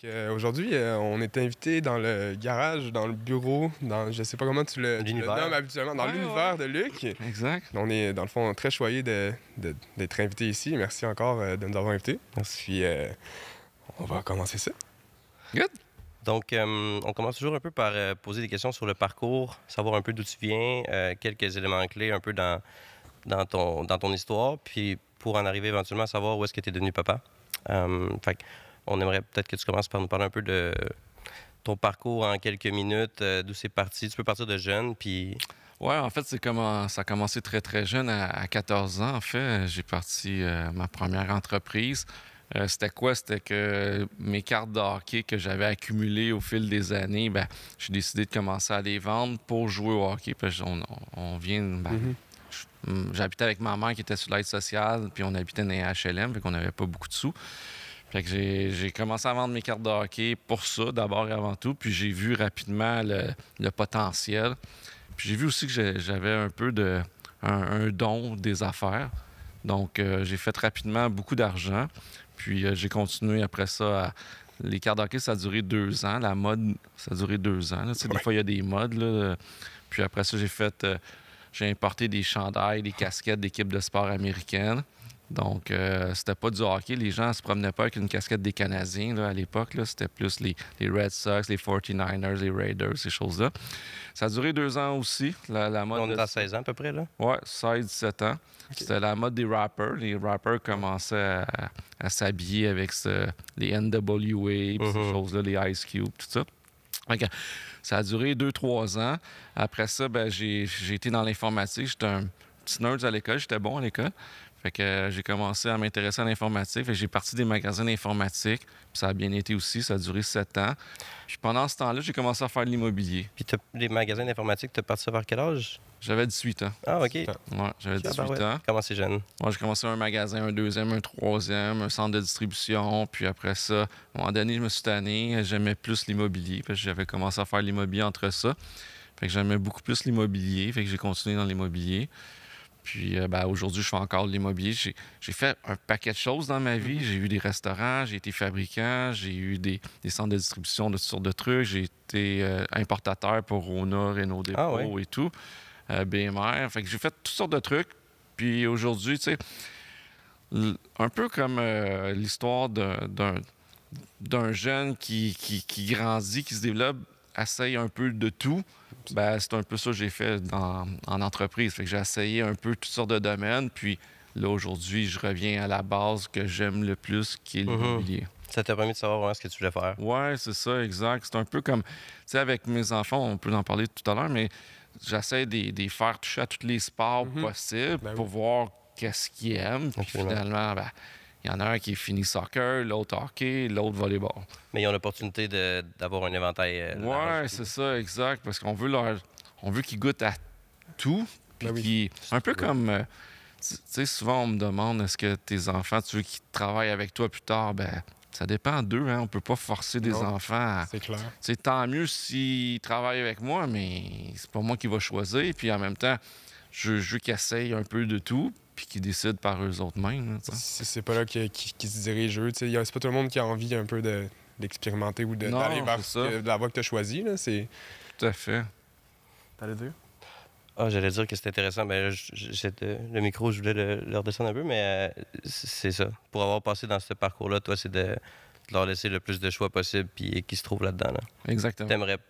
Aujourd'hui, on est invité dans le garage, dans le bureau, dans je sais pas comment tu le nommes habituellement, dans l'univers de Luc. Exact. On est, dans le fond, très choyés d'être invités ici. Merci encore de nous avoir invités. Merci. Puis, on va commencer ça. Good. Donc, on commence toujours un peu par poser des questions sur le parcours, savoir un peu d'où tu viens, quelques éléments clés un peu dans ton histoire, puis pour en arriver éventuellement à savoir où est-ce que tu es devenu papa. Fait on aimerait peut-être que tu commences par nous parler un peu de ton parcours en quelques minutes, d'où c'est parti. Tu peux partir de jeune, puis... Ouais, en fait, ça a commencé très, très jeune, à 14 ans. En fait, j'ai parti ma première entreprise. C'était quoi? C'était que mes cartes de hockey que j'avais accumulées au fil des années, j'ai décidé de commencer à les vendre pour jouer au hockey. Parce on vient... J'habitais avec ma mère qui était sur l'aide sociale, puis on habitait dans les HLM, fait qu'on n'avait pas beaucoup de sous. Fait que j'ai commencé à vendre mes cartes de hockey pour ça, d'abord et avant tout. Puis j'ai vu rapidement le potentiel. Puis j'ai vu aussi que j'avais un peu un don des affaires. Donc j'ai fait rapidement beaucoup d'argent. Puis j'ai continué après ça. Les cartes de hockey, ça a duré 2 ans. La mode, ça a duré 2 ans. Ouais. Des fois, il y a des modes. Là. Puis après ça, j'ai importé des chandails, des casquettes d'équipes de sport américaines. Donc, c'était pas du hockey. Les gens se promenaient pas avec une casquette des Canadiens là, à l'époque. Là. C'était plus les Red Sox, les 49ers, les Raiders, ces choses-là. Ça a duré 2 ans aussi, la mode. On est à 16 ans à peu près, là? Ouais, 16-17 ans. Okay. C'était la mode des rappers. Les rappers commençaient à s'habiller avec les NWA, ces choses-là, les Ice Cube, tout ça. Okay. Ça a duré 2-3 ans. Après ça, j'ai été dans l'informatique. J'étais un petit nerd à l'école. J'étais bon à l'école. Fait que j'ai commencé à m'intéresser à l'informatique. Fait que j'ai parti des magasins d'informatique. Puis ça a bien été aussi. Ça a duré 7 ans. Puis pendant ce temps-là, j'ai commencé à faire de l'immobilier. Puis les magasins d'informatique, tu as parti ça vers quel âge? J'avais 18 ans. Ah, OK. Ouais, j'avais 18 ans. Comment c'est jeune? Moi, j'ai commencé un magasin, un deuxième, un troisième, un centre de distribution. Puis après ça, à un moment donné, je me suis tanné. J'aimais plus l'immobilier. Parce que j'avais commencé à faire l'immobilier entre ça. Fait que j'aimais beaucoup plus l'immobilier. Fait que j'ai continué dans l'immobilier. Puis aujourd'hui, je fais encore de l'immobilier. J'ai fait un paquet de choses dans ma vie. J'ai eu des restaurants, j'ai été fabricant, j'ai eu des centres de distribution de toutes sortes de trucs. J'ai été importateur pour Rona, Renault Dépôt et tout, BMR. Fait que j'ai fait toutes sortes de trucs. Puis aujourd'hui, tu sais, un peu comme l'histoire d'un jeune qui grandit, qui se développe, essaye un peu de tout. C'est un peu ça que j'ai fait en entreprise. Fait que j'ai essayé un peu toutes sortes de domaines. Puis là, aujourd'hui, je reviens à la base que j'aime le plus, qui est l'immobilier. Ça t'a permis de savoir vraiment ce que tu voulais faire. Oui, c'est ça, exact. C'est un peu comme, tu sais, avec mes enfants, on peut en parler tout à l'heure, mais j'essaie de les faire toucher à tous les sports possibles pour voir qu'est-ce qu'ils aiment. Puis finalement, il y en a un qui finit soccer, l'autre hockey, l'autre volleyball. Mais ils ont l'opportunité d'avoir un éventail. Oui, c'est ça, exact. Parce qu'on veut qu'ils goûtent à tout. Puis un peu comme, tu sais, souvent on me demande, est-ce que tes enfants, tu veux qu'ils travaillent avec toi plus tard? Ça dépend d'eux, hein. On peut pas forcer des enfants à... C'est clair. C'est tant mieux s'ils travaillent avec moi, mais c'est pas moi qui va choisir. Puis en même temps, je veux qu'ils essayent un peu de tout, puis qu'ils décident par eux autres mêmes. C'est pas là qu'ils se dirigent eux. C'est pas tout le monde qui a envie un peu d'expérimenter ou d'aller vers la voie que tu as choisie. Tout à fait. T'allais dire? Ah, j'allais dire que c'était intéressant. Le micro, je voulais le redescendre un peu, mais c'est ça. Pour avoir passé dans ce parcours-là, toi, c'est de leur laisser le plus de choix possible puis qu'ils se trouvent là-dedans. Là. Exactement.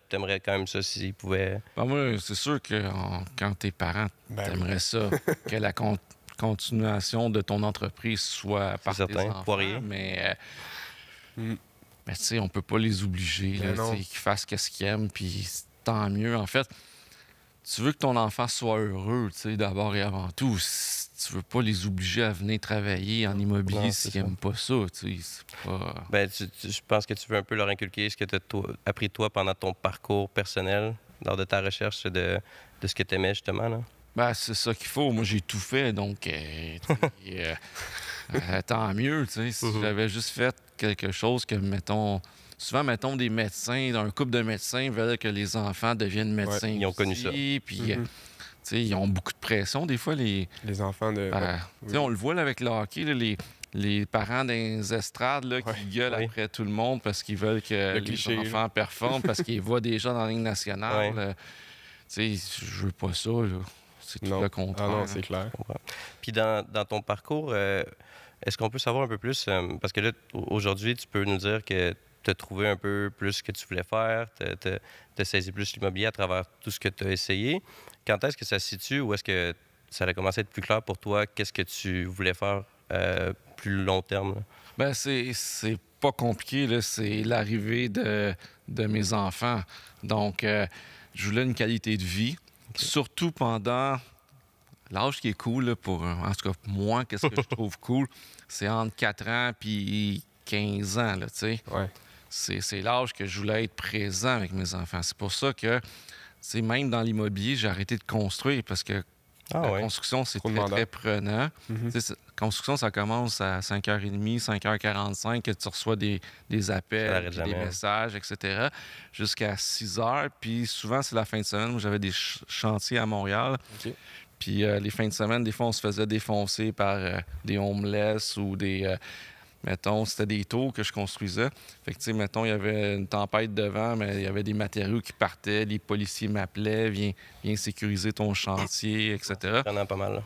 T'aimerais quand même ça s'ils pouvaient... moi, c'est sûr que quand t'es parent, t'aimerais ça que la continuation de ton entreprise soit par tes enfants. Poirier. Mais tu sais, on peut pas les obliger qu'ils fassent ce qu'ils aiment, puis tant mieux. En fait, tu veux que ton enfant soit heureux, tu sais, d'abord et avant tout. Tu veux pas les obliger à venir travailler en immobilier s'ils n'aiment pas ça, tu sais. Je pense que tu veux un peu leur inculquer ce que tu as appris toi pendant ton parcours personnel, lors de ta recherche de ce que tu aimais, justement, là. C'est ça qu'il faut. Moi, j'ai tout fait, donc tant mieux, tu sais. Si j'avais juste fait quelque chose que, souvent, des médecins, un couple de médecins veulent que les enfants deviennent médecins. Ils ont connu ça. Puis, ils ont beaucoup de pression, des fois, les enfants de... on le voit là, avec le hockey, là, les parents des estrades là, qui gueulent après tout le monde parce qu'ils veulent que les enfants performent, parce qu'ils voient déjà dans la Ligue nationale. Tu sais, je veux pas ça, là. C'est tout le contraire. Ah non, c'est clair. Puis dans ton parcours, est-ce qu'on peut savoir un peu plus? Parce que là, aujourd'hui, tu peux nous dire que tu as trouvé un peu plus ce que tu voulais faire, tu as saisi plus l'immobilier à travers tout ce que tu as essayé. Quand est-ce que ça se situe ou est-ce que ça a commencé à être plus clair pour toi? Qu'est-ce que tu voulais faire plus long terme? Là? Bien, c'est pas compliqué, là. C'est l'arrivée de mes enfants. Donc, je voulais une qualité de vie, surtout pendant l'âge qui est cool, là, pour, en tout cas, moi, qu'est-ce que je trouve cool, c'est entre 4 ans puis 15 ans, là, tu sais. Ouais. C'est l'âge que je voulais être présent avec mes enfants. C'est pour ça que, tu sais, même dans l'immobilier, j'ai arrêté de construire parce que la construction, c'est très prenant. La construction, ça commence à 5h30, 5h45, que tu reçois des appels, des messages, etc., jusqu'à 6h. Puis souvent, c'est la fin de semaine où j'avais des chantiers à Montréal. Puis les fins de semaine, des fois, on se faisait défoncer par des homeless ou des... mettons, c'était des tours que je construisais. Fait que, tu sais, mettons, il y avait une tempête de vent, mais il y avait des matériaux qui partaient, les policiers m'appelaient, viens sécuriser ton chantier, etc. Prenant pas mal, là.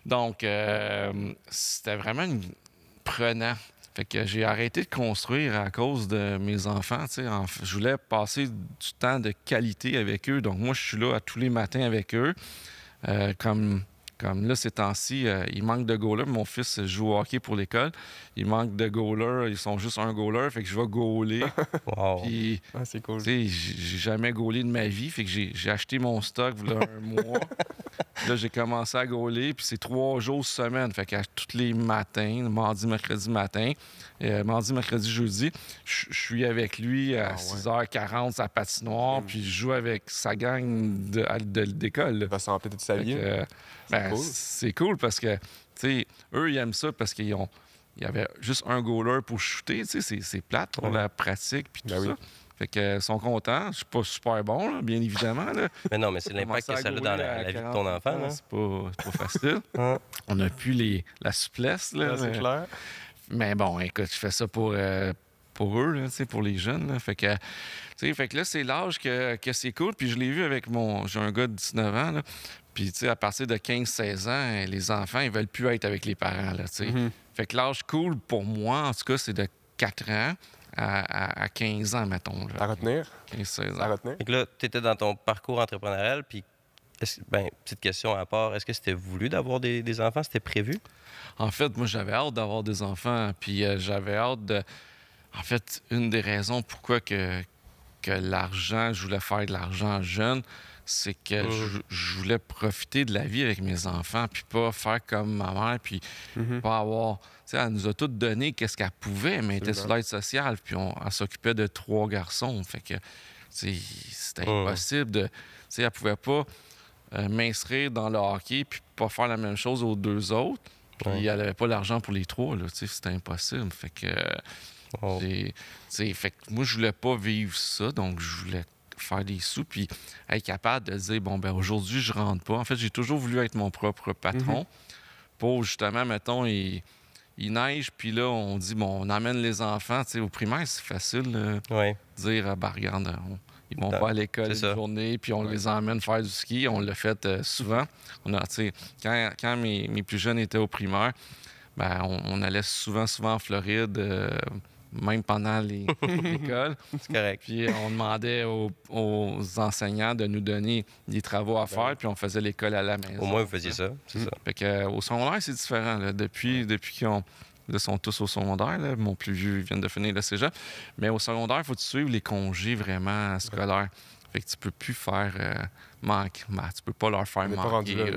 Donc, c'était vraiment prenant. Fait que j'ai arrêté de construire à cause de mes enfants, tu sais. Je voulais passer du temps de qualité avec eux. Donc, moi, je suis là à tous les matins avec eux. Comme là, ces temps-ci, il manque de goalers. Mon fils joue au hockey pour l'école. Il manque de goalers. Ils sont juste un goaler. Fait que je vais goaler. Wow. Puis, c'est cool. Tu sais, j'ai jamais goalé de ma vie. Fait que j'ai acheté mon stock il y a un mois. Là, j'ai commencé à goaler. Puis c'est 3 jours semaine. Fait que tous les matins, mardi, mercredi matin, mardi, mercredi, jeudi, je suis avec lui à 6h40 sa patinoire. Puis je joue avec sa gang d'école. Il va s'en peut-être sa vie. C'est cool parce que, tu sais, eux, ils aiment ça parce qu'il y avait juste un goaler pour shooter. Tu sais, c'est plate pour la pratique puis tout ça. Fait que sont contents. Je suis pas super bon, là, bien évidemment. Là. Mais non, mais c'est l'impact que ça a dans la vie de ton enfant. Là. C'est pas facile. On n'a plus la souplesse. Là, c'est clair. Mais bon, écoute, je fais ça pour eux, là, pour les jeunes. Là. Fait que là, c'est l'âge que c'est cool. Puis je l'ai vu avec j'ai un gars de 19 ans. Là. Puis, tu sais, à partir de 15-16 ans, les enfants, ils veulent plus être avec les parents, là, tu sais. Fait que l'âge cool, pour moi, en tout cas, c'est de 4 ans à 15 ans, mettons. Là. À retenir? 15-16 ans. À retenir? Fait que là, tu étais dans ton parcours entrepreneurial, puis, petite question à part, est-ce que c'était voulu d'avoir des enfants? C'était prévu? En fait, moi, j'avais hâte d'avoir des enfants, puis j'avais hâte de... En fait, une des raisons pourquoi que l'argent, je voulais faire de l'argent jeune, c'est que je voulais profiter de la vie avec mes enfants, puis pas faire comme ma mère, puis pas avoir... Tu sais, elle nous a toutes donné qu'est-ce qu'elle pouvait, mais elle était sur l'aide sociale, puis elle s'occupait de 3 garçons. Fait que, c'était impossible de... Tu sais, elle pouvait pas m'inscrire dans le hockey, puis pas faire la même chose aux 2 autres, puis elle avait pas l'argent pour les 3, là, tu sais, c'était impossible. Fait que... fait que moi, je voulais pas vivre ça, donc je voulais faire des sous, puis être capable de dire, bon, ben aujourd'hui, je rentre pas. En fait, j'ai toujours voulu être mon propre patron pour, justement, mettons, il neige, puis là, on dit, bon, on amène les enfants. Tu sais, au primaire, c'est facile de dire, ben, regarde, ils vont pas à l'école une journée, puis on les emmène faire du ski. On l'a fait souvent. Quand mes plus jeunes étaient au primaire, ben, on allait souvent en Floride, même pendant l'école. C'est correct. Puis on demandait aux enseignants de nous donner des travaux à faire, puis on faisait l'école à la maison. Au moins, vous faisiez ça, c'est ça. Fait que, au secondaire, c'est différent. Là. Depuis qu'ils sont tous au secondaire. Là. Mon plus vieux vient de finir le cégep. Mais au secondaire, il faut suivre les congés vraiment scolaires. Fait que tu peux plus faire manquer. Tu peux pas leur faire manquer.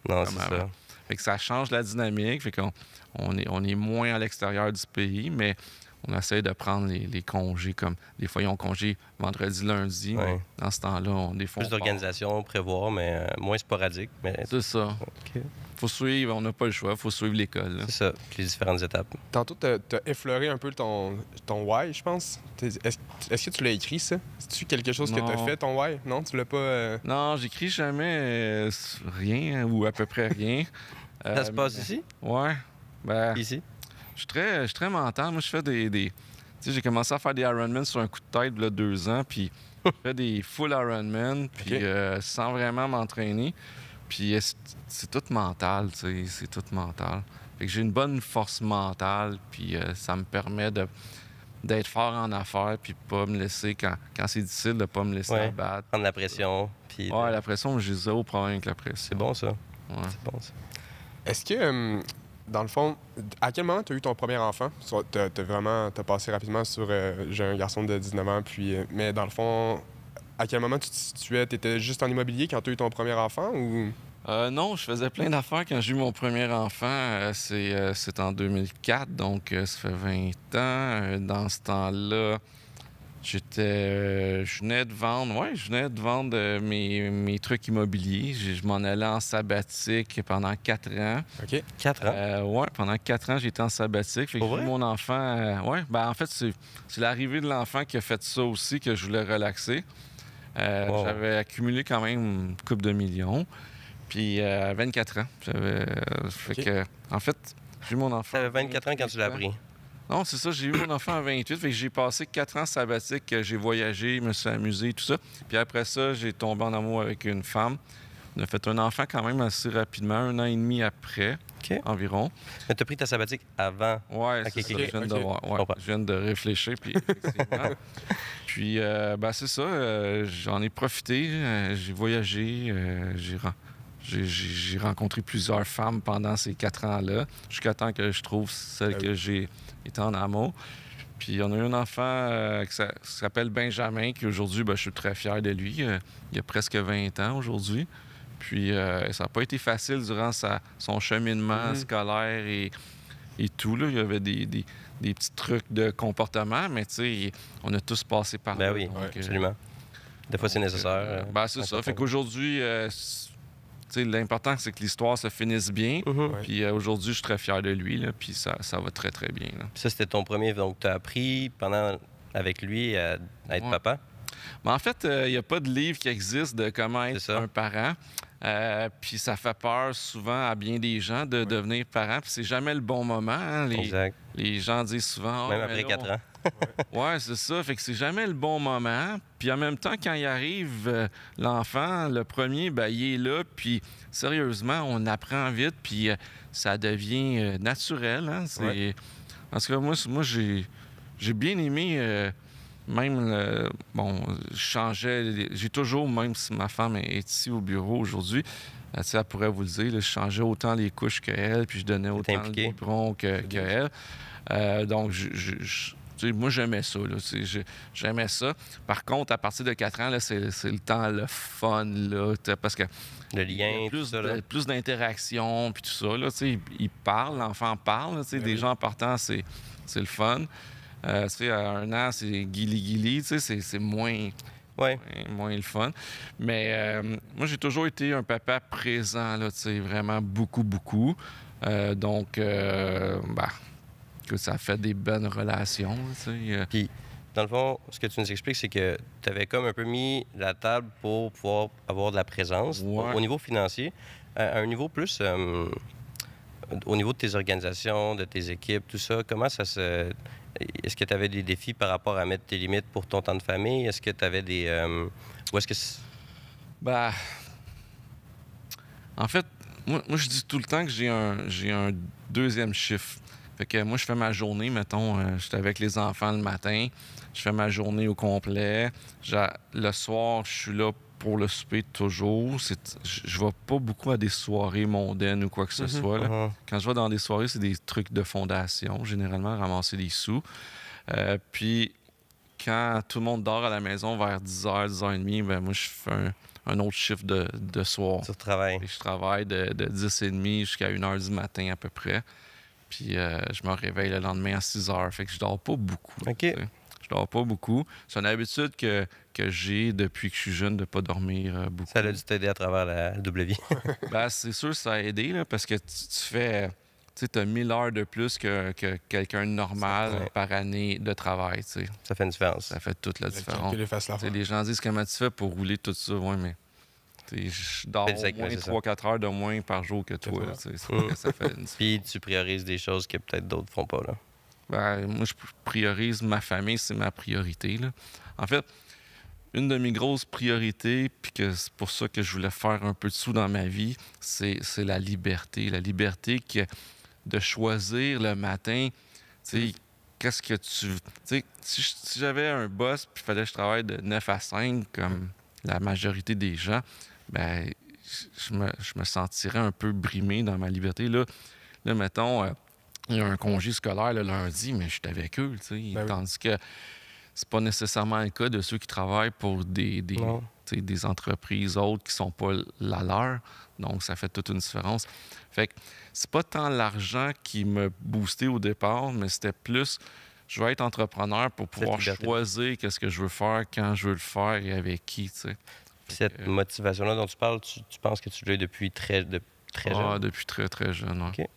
Non, c'est ça. Fait que ça change la dynamique. Fait qu'on est moins à l'extérieur du pays, mais on essaie de prendre les congés comme... Des fois, ils ont congé vendredi, lundi. Mais dans ce temps-là, des fois... Plus d'organisation, prévoir, mais moins sporadique. Mais... C'est ça. Okay. Faut suivre, on n'a pas le choix. Faut suivre l'école. C'est ça, les différentes étapes. Tantôt, tu as effleuré un peu ton why, je pense. Est-ce que tu l'as écrit, ça? C'est-tu quelque chose que tu as fait, ton why? Non, tu l'as pas... Non, j'écris jamais rien ou à peu près rien. Ça se passe ici? Ouais. Ben, ici? Je suis très mental. Moi, je fais des... Tu sais, j'ai commencé à faire des Ironman sur un coup de tête, là, 2 ans, puis je fais des full Ironman, puis sans vraiment m'entraîner. Puis c'est tout mental, tu sais, c'est tout mental. Fait que j'ai une bonne force mentale, puis ça me permet d'être fort en affaires, puis pas me laisser, quand c'est difficile, de pas me laisser abattre. Prendre la pression. Puis la pression, j'ai zéro problème avec la pression. C'est bon, ça. Ouais. C'est bon, ça. Est-ce que, dans le fond, à quel moment tu as eu ton premier enfant? T'as passé rapidement sur j'ai un garçon de 19 ans, puis mais dans le fond, à quel moment tu te situais? T'étais juste en immobilier quand tu as eu ton premier enfant ou... Non, je faisais plein d'affaires quand j'ai eu mon premier enfant. C'est en 2004, donc ça fait 20 ans. Dans ce temps-là, je venais de vendre mes trucs immobiliers. Je m'en allais en sabbatique pendant 4 ans. OK. 4 ans? Oui, pendant 4 ans, j'étais en sabbatique. Fait que j'ai eu mon enfant... en fait, c'est l'arrivée de l'enfant qui a fait ça aussi, que je voulais relaxer. J'avais accumulé quand même une couple de millions. Puis à 24 ans. En fait, j'ai eu mon enfant. Tu avais 24 ans quand tu l'as appris? Non, c'est ça. J'ai eu mon enfant à 28. Fait que j'ai passé 4 ans sabbatiques. J'ai voyagé, me suis amusé, tout ça. Puis après ça, j'ai tombé en amour avec une femme. On a fait un enfant quand même assez rapidement, 1 an et demi après, environ. Mais tu as pris ta sabbatique avant? Oui, c'est ça. Je viens de réfléchir, puis effectivement. Puis, c'est ça. J'en ai profité. J'ai voyagé. J'ai rencontré plusieurs femmes pendant ces 4 ans-là, jusqu'à temps que je trouve celle que j'ai été en amour. Puis on a eu un enfant qui s'appelle Benjamin, qui aujourd'hui, je suis très fier de lui. Il a presque 20 ans aujourd'hui. Puis ça n'a pas été facile durant son cheminement scolaire et tout. Là. Il y avait des petits trucs de comportement, mais tu sais, on a tous passé par là. Ben oui, absolument. Des fois, c'est nécessaire. C'est ça. Fait qu'aujourd'hui... l'important, c'est que l'histoire se finisse bien. Puis aujourd'hui, je suis très fier de lui. Là, puis ça va très, très bien. Là. Ça, c'était ton premier. Donc, tu as appris avec lui à être papa? Mais en fait, il n'y a pas de livre qui existe de comment être un parent. Puis ça fait peur souvent à bien des gens de devenir parent. Puis c'est jamais le bon moment. Hein. Les gens disent souvent... Même après 4 ans. Oui, c'est ça. Fait que c'est jamais le bon moment. Puis en même temps, quand il arrive, l'enfant, le premier, il est là. Puis sérieusement, on apprend vite. Puis ça devient naturel. Hein? Parce que moi j'ai bien aimé... je changeais... J'ai toujours, même si ma femme est ici au bureau aujourd'hui, elle pourrait vous le dire, je changeais autant les couches qu'elle, puis je donnais autant de biberon qu'elle. Donc, moi, j'aimais ça. J'aimais ça. Par contre, à partir de 4 ans, là, c'est le temps, le fun, là, parce que le lien, plus d'interaction, puis tout ça. Là, il parle, l'enfant parle. Des gens partant, c'est le fun. À 1 an, c'est guili-guili, c'est moins le fun. Mais moi, j'ai toujours été un papa présent, là, vraiment beaucoup, beaucoup. Que ça fait des bonnes relations. Puis, dans le fond, ce que tu nous expliques, c'est que tu avais comme un peu mis la table pour pouvoir avoir de la présence au niveau financier. À un niveau plus... au niveau de tes organisations, de tes équipes, tout ça, comment ça se... Est-ce que tu avais des défis par rapport à mettre tes limites pour ton temps de famille? Est-ce que tu avais des... Ou est-ce que... En fait, moi, je dis tout le temps que j'ai un deuxième chiffre. Fait que moi, je fais ma journée, mettons, j'étais avec les enfants le matin, je fais ma journée au complet. Le soir, je suis là pour le souper toujours. Je vais pas beaucoup à des soirées mondaines ou quoi que ce soit. Là. Quand je vais dans des soirées, c'est des trucs de fondation, généralement, ramasser des sous. Puis, quand tout le monde dort à la maison vers 10h, 10h30, moi, je fais un autre chiffre de soir. Tu travailles. Et je travaille de 10h30 jusqu'à 1h du matin à peu près. Puis je me réveille le lendemain à 6h. Fait que je dors pas beaucoup. OK. Je dors pas beaucoup. C'est une habitude que j'ai depuis que je suis jeune de pas dormir beaucoup. Ça a dû t'aider à travers la double vie. C'est sûr que ça a aidé, là, parce que tu fais... Tu as 1000 heures de plus que quelqu'un de normal par année de travail. T'sais. Ça fait une différence. Ça fait toute la différence. Les gens disent comment tu fais pour rouler tout ça. Oui, mais Je dors au moins c'est 3-4 heures de moins par jour que toi. Là, ça fait une... Puis tu priorises des choses que peut-être d'autres font pas, là. Ben, moi, je priorise ma famille, c'est ma priorité. Là. En fait, une de mes grosses priorités, puis que c'est pour ça que je voulais faire un peu de sous dans ma vie, c'est la liberté. La liberté de choisir le matin, tu sais, qu'est-ce que tu... Tu sais, si j'avais un boss, puis il fallait que je travaille de 9 à 5, comme la majorité des gens, ben je me sentirais un peu brimé dans ma liberté. Là mettons, il y a un congé scolaire le lundi, mais je suis avec eux, tu sais. Ben oui. Tandis que c'est pas nécessairement le cas de ceux qui travaillent pour des entreprises autres qui sont pas la leur. Donc, ça fait toute une différence. Fait que c'est pas tant l'argent qui m'a boosté au départ, mais c'était plus... Je veux être entrepreneur pour pouvoir choisir qu'est-ce que je veux faire, quand je veux le faire et avec qui, tu sais. Puis cette motivation-là dont tu parles, tu penses que tu l'as depuis très jeune? Depuis très, très jeune, oui. OK.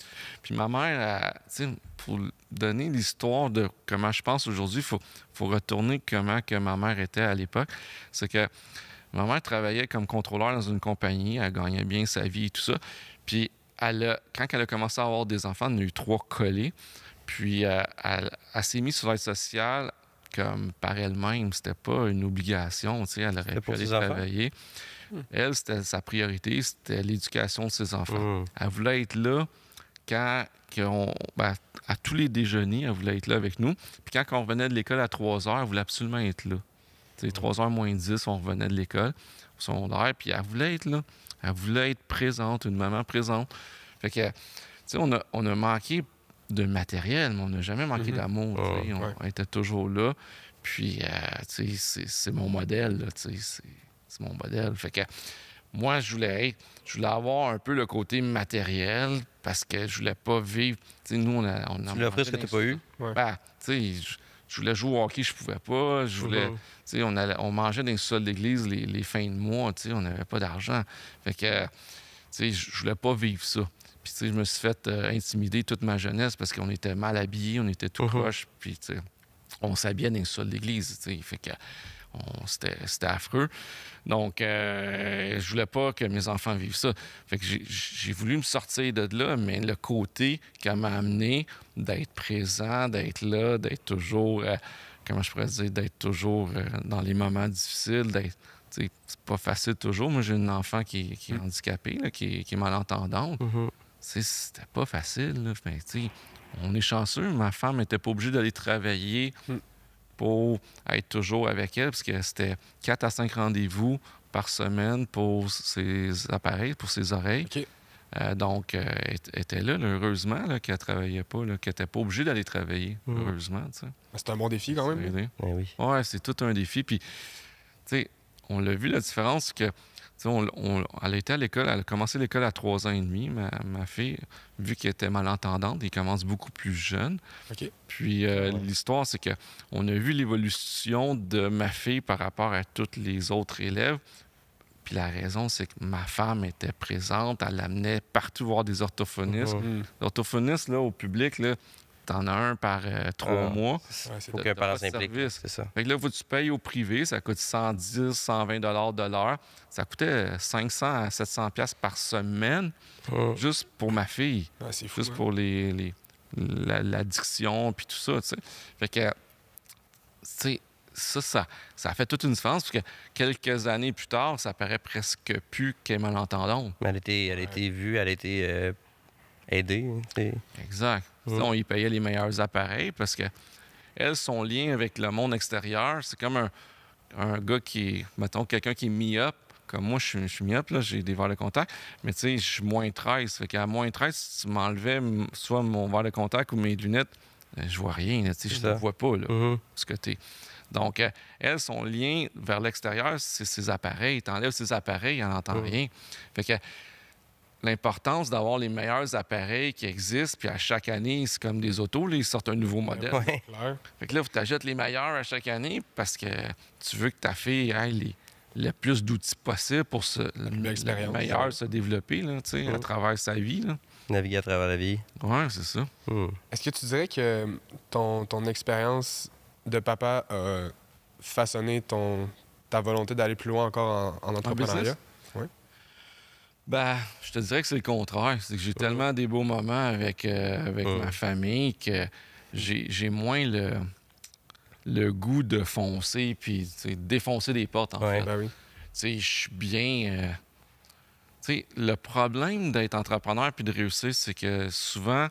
Puis ma mère, tu sais, pour donner l'histoire de comment je pense aujourd'hui, faut retourner comment que ma mère était à l'époque. C'est que ma mère travaillait comme contrôleur dans une compagnie, elle gagnait bien sa vie et tout ça. Puis quand elle a commencé à avoir des enfants, elle en a eu 3 collés. Puis elle s'est mise sur l'aide sociale comme par elle-même. C'était pas une obligation, tu sais, elle aurait pu aller travailler. Elle, c'était sa priorité, c'était l'éducation de ses enfants. Elle voulait être là à tous les déjeuners, elle voulait être là avec nous. Puis quand on revenait de l'école à 3 heures, elle voulait absolument être là. Tu sais, 3 heures moins 10, on revenait de l'école, au secondaire, puis elle voulait être là. Elle voulait être présente, une maman présente. Fait que, tu sais, on a manqué de matériel, mais on n'a jamais manqué d'amour. On était toujours là. Puis, tu sais, c'est mon modèle, là, tu sais, c'est mon modèle. Fait que moi, je voulais avoir un peu le côté matériel parce que je voulais pas vivre... Tu sais, nous, on a tu l'as offert ce que tu n'as pas eu? Ouais. Ben, tu sais, je voulais jouer au hockey, je pouvais pas. Je voulais... Tu sais, on mangeait dans les sols d'église les fins de mois, tu sais, on n'avait pas d'argent. Fait que, tu sais, je voulais pas vivre ça. Puis, tu sais, je me suis fait intimider toute ma jeunesse parce qu'on était mal habillés, on était tout croche, puis, tu sais, on s'habillait dans les sols d'église, tu sais. Fait que c'était affreux. Donc, je voulais pas que mes enfants vivent ça. Fait que j'ai voulu me sortir de là, mais le côté qu'elle m'a amené d'être présent, d'être là, d'être toujours, comment je pourrais dire, d'être toujours dans les moments difficiles, d'être... C'est pas facile toujours. Moi, j'ai une enfant qui est handicapée, là, qui est malentendante. C'était pas facile. Là. Fait, on est chanceux. Ma femme n'était pas obligée d'aller travailler pour être toujours avec elle, parce que c'était 4 à 5 rendez-vous par semaine pour ses appareils, pour ses oreilles. OK. Donc, elle était là, heureusement, là, qu'elle ne travaillait pas, qu'elle n'était pas obligée d'aller travailler, heureusement. C'est un bon défi quand même. Oui. Oui, c'est tout un défi. Puis, tu sais, on l'a vu, la différence, que elle était à l'école, elle a commencé l'école à 3 ans et demi. Ma fille, vu qu'elle était malentendante, elle commence beaucoup plus jeune. OK. Puis l'histoire, c'est qu'on a vu l'évolution de ma fille par rapport à tous les autres élèves. Puis la raison, c'est que ma femme était présente, elle l'amenait partout voir des orthophonistes. L'orthophoniste, là, au public, là, t'en as un par 3 mois. Il faut qu'un parent s'implique. C'est ça. Fait que là, tu payes au privé, ça coûte 110, 120 $ de l'heure. Ça coûtait 500 à 700 pièces par semaine, juste pour ma fille. C'est fou. Juste pour l'addiction, puis tout ça, tu sais. Fait que, tu sais, ça a fait toute une différence, parce que quelques années plus tard, ça paraît presque plus qu'elle est malentendante. Mais elle a été vue, elle a été aidée. Exact. On y payait les meilleurs appareils parce que elle, son lien avec le monde extérieur, c'est comme un gars qui est, mettons, quelqu'un qui est myope. Comme moi, je suis myope, là, j'ai des verres de contact, mais tu sais, je suis moins 13. Fait qu'à moins 13, si tu m'enlevais soit mon verre de contact ou mes lunettes, je vois rien, tu sais, je ne vois pas, là, ce que t'es. Donc, elle, son lien vers l'extérieur, c'est ses appareils. T'enlèves ses appareils, elle n'entend rien. Fait que l'importance d'avoir les meilleurs appareils qui existent, puis à chaque année, c'est comme des autos, là, ils sortent un nouveau modèle. Ouais. Fait que là, tu achètes les meilleurs à chaque année parce que tu veux que ta fille ait le plus d'outils possible pour le meilleur se développer là, à travers sa vie. Là. Naviguer à travers la vie. Oui, c'est ça. Est-ce que tu dirais que ton expérience de papa a façonné ta volonté d'aller plus loin encore en entrepreneuriat? Ben, je te dirais que c'est le contraire. C'est que j'ai tellement des beaux moments avec ma famille que j'ai moins le goût de foncer puis tu sais, défoncer des portes, en Ouais. fait. Ben oui. Tu sais, je suis bien... tu sais, le problème d'être entrepreneur puis de réussir, c'est que souvent,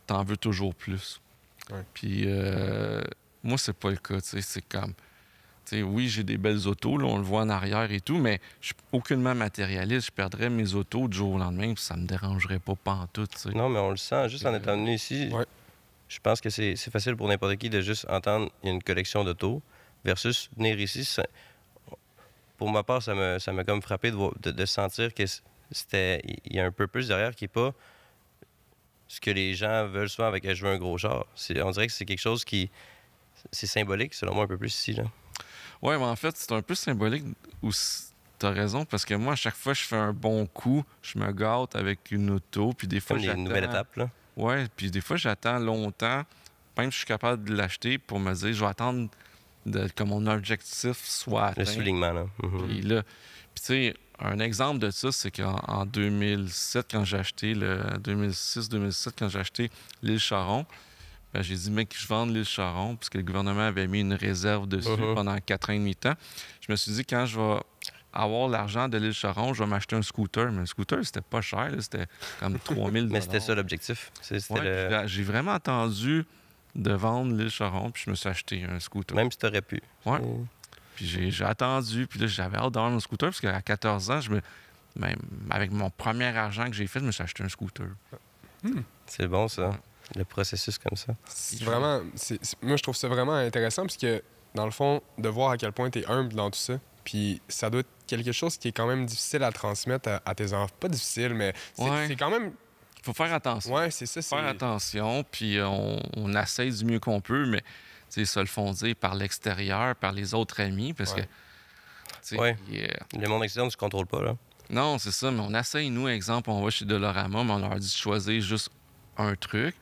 t'en veux toujours plus. Ouais. Puis moi, c'est pas le cas. Tu sais, c'est comme... tu sais, oui, j'ai des belles autos, là, on le voit en arrière et tout, mais je suis aucunement matérialiste. Je perdrais mes autos du jour au lendemain, puis ça me dérangerait pas pantoute. Tu sais. Non, mais on le sent. Juste en étant venu ici, Ouais. je pense que c'est facile pour n'importe qui de juste entendre il y a une collection d'autos versus venir ici. Pour ma part, ça m'a comme frappé de sentir que il y a un purpose derrière qui n'est pas ce que les gens veulent souvent avec je veux un gros char. On dirait que c'est quelque chose qui... C'est symbolique, selon moi, un peu plus ici. Là. Ouais, mais en fait, c'est un peu symbolique aussi. T'as raison, parce que moi, à chaque fois que je fais un bon coup, je me gâte avec une auto, puis des fois, Comme une nouvelle étape. Là. Ouais, puis des fois, j'attends longtemps, même si je suis capable de l'acheter pour me dire, je vais attendre que mon objectif soit atteint. Le soulignement. Là. Puis là, puis tu sais, un exemple de ça, c'est qu'en 2007, quand j'ai acheté 2006-2007, quand j'ai acheté l'île Charon, ben, j'ai dit, mec, je vende l'île Charon, parce que le gouvernement avait mis une réserve dessus pendant 4 ans et demi de temps. Je me suis dit, quand je vais avoir l'argent de l'île Charon, je vais m'acheter un scooter. Mais un scooter, c'était pas cher, là, c'était comme 3000 Mais c'était ça l'objectif. Ouais, j'ai vraiment attendu de vendre l'île Charon, puis je me suis acheté un scooter. Même si tu aurais pu. Ouais. Puis j'ai attendu, puis là, j'avais hâte d'avoir mon scooter, parce qu'à 14 ans, même avec mon premier argent que j'ai fait, je me suis acheté un scooter. C'est bon, ça. Le processus comme ça. C'est vraiment... moi, je trouve ça vraiment intéressant parce que, dans le fond, de voir à quel point tu es humble dans tout ça, puis ça doit être quelque chose qui est quand même difficile à transmettre à tes enfants. Pas difficile, mais c'est quand même... Il faut faire attention. Ouais, c'est ça. Faire attention, puis on essaye du mieux qu'on peut, mais se le font dire par l'extérieur, par les autres amis, parce que... Le monde externe, tu ne contrôles pas, là. Non, c'est ça, mais on essaye, nous, exemple, on va chez Dollarama, mais on leur dit de choisir juste un truc.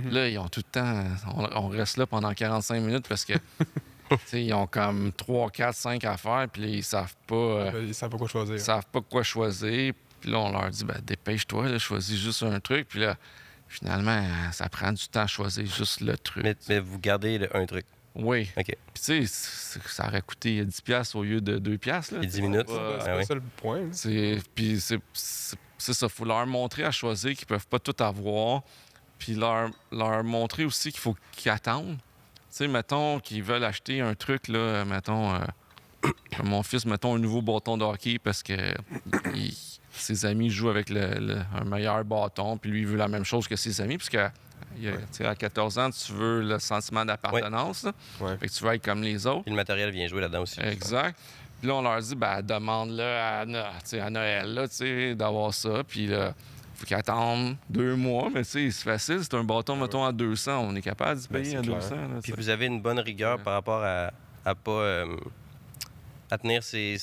Là, ils ont tout le temps... On reste là pendant 45 minutes parce que... ils ont comme 3, 4, 5 affaires, puis là, ils savent pas... ils savent pas quoi choisir. Ils savent pas quoi choisir. Puis là, on leur dit, ben, dépêche-toi, là, choisis juste un truc. Puis là, finalement, ça prend du temps à choisir juste le truc. Mais vous gardez un truc. Oui. OK. Puis tu sais, ça aurait coûté 10$ au lieu de 2$. Là, puis 10 minutes. C'est pas ça le point. Puis c'est ça, il faut leur montrer à choisir qu'ils peuvent pas tout avoir. Puis leur montrer aussi qu'il faut qu'ils attendent. Tu sais, mettons qu'ils veulent acheter un truc, là, mettons, mon fils, mettons, un nouveau bâton de hockey parce que ses amis jouent avec un meilleur bâton, puis lui, il veut la même chose que ses amis, puisque à 14 ans, tu veux le sentiment d'appartenance. Ouais. Fait que tu veux être comme les autres. Puis le matériel vient jouer là-dedans aussi. Exact. Puis là, on leur dit, ben, demande-le à Noël, là, d'avoir ça. Puis là, faut qu'ils attendent 2 mois, mais c'est facile. C'est un bâton, mettons, à 200. On est capable d'y payer à 200. Là, puis vous avez une bonne rigueur par rapport à pas... à tenir ces...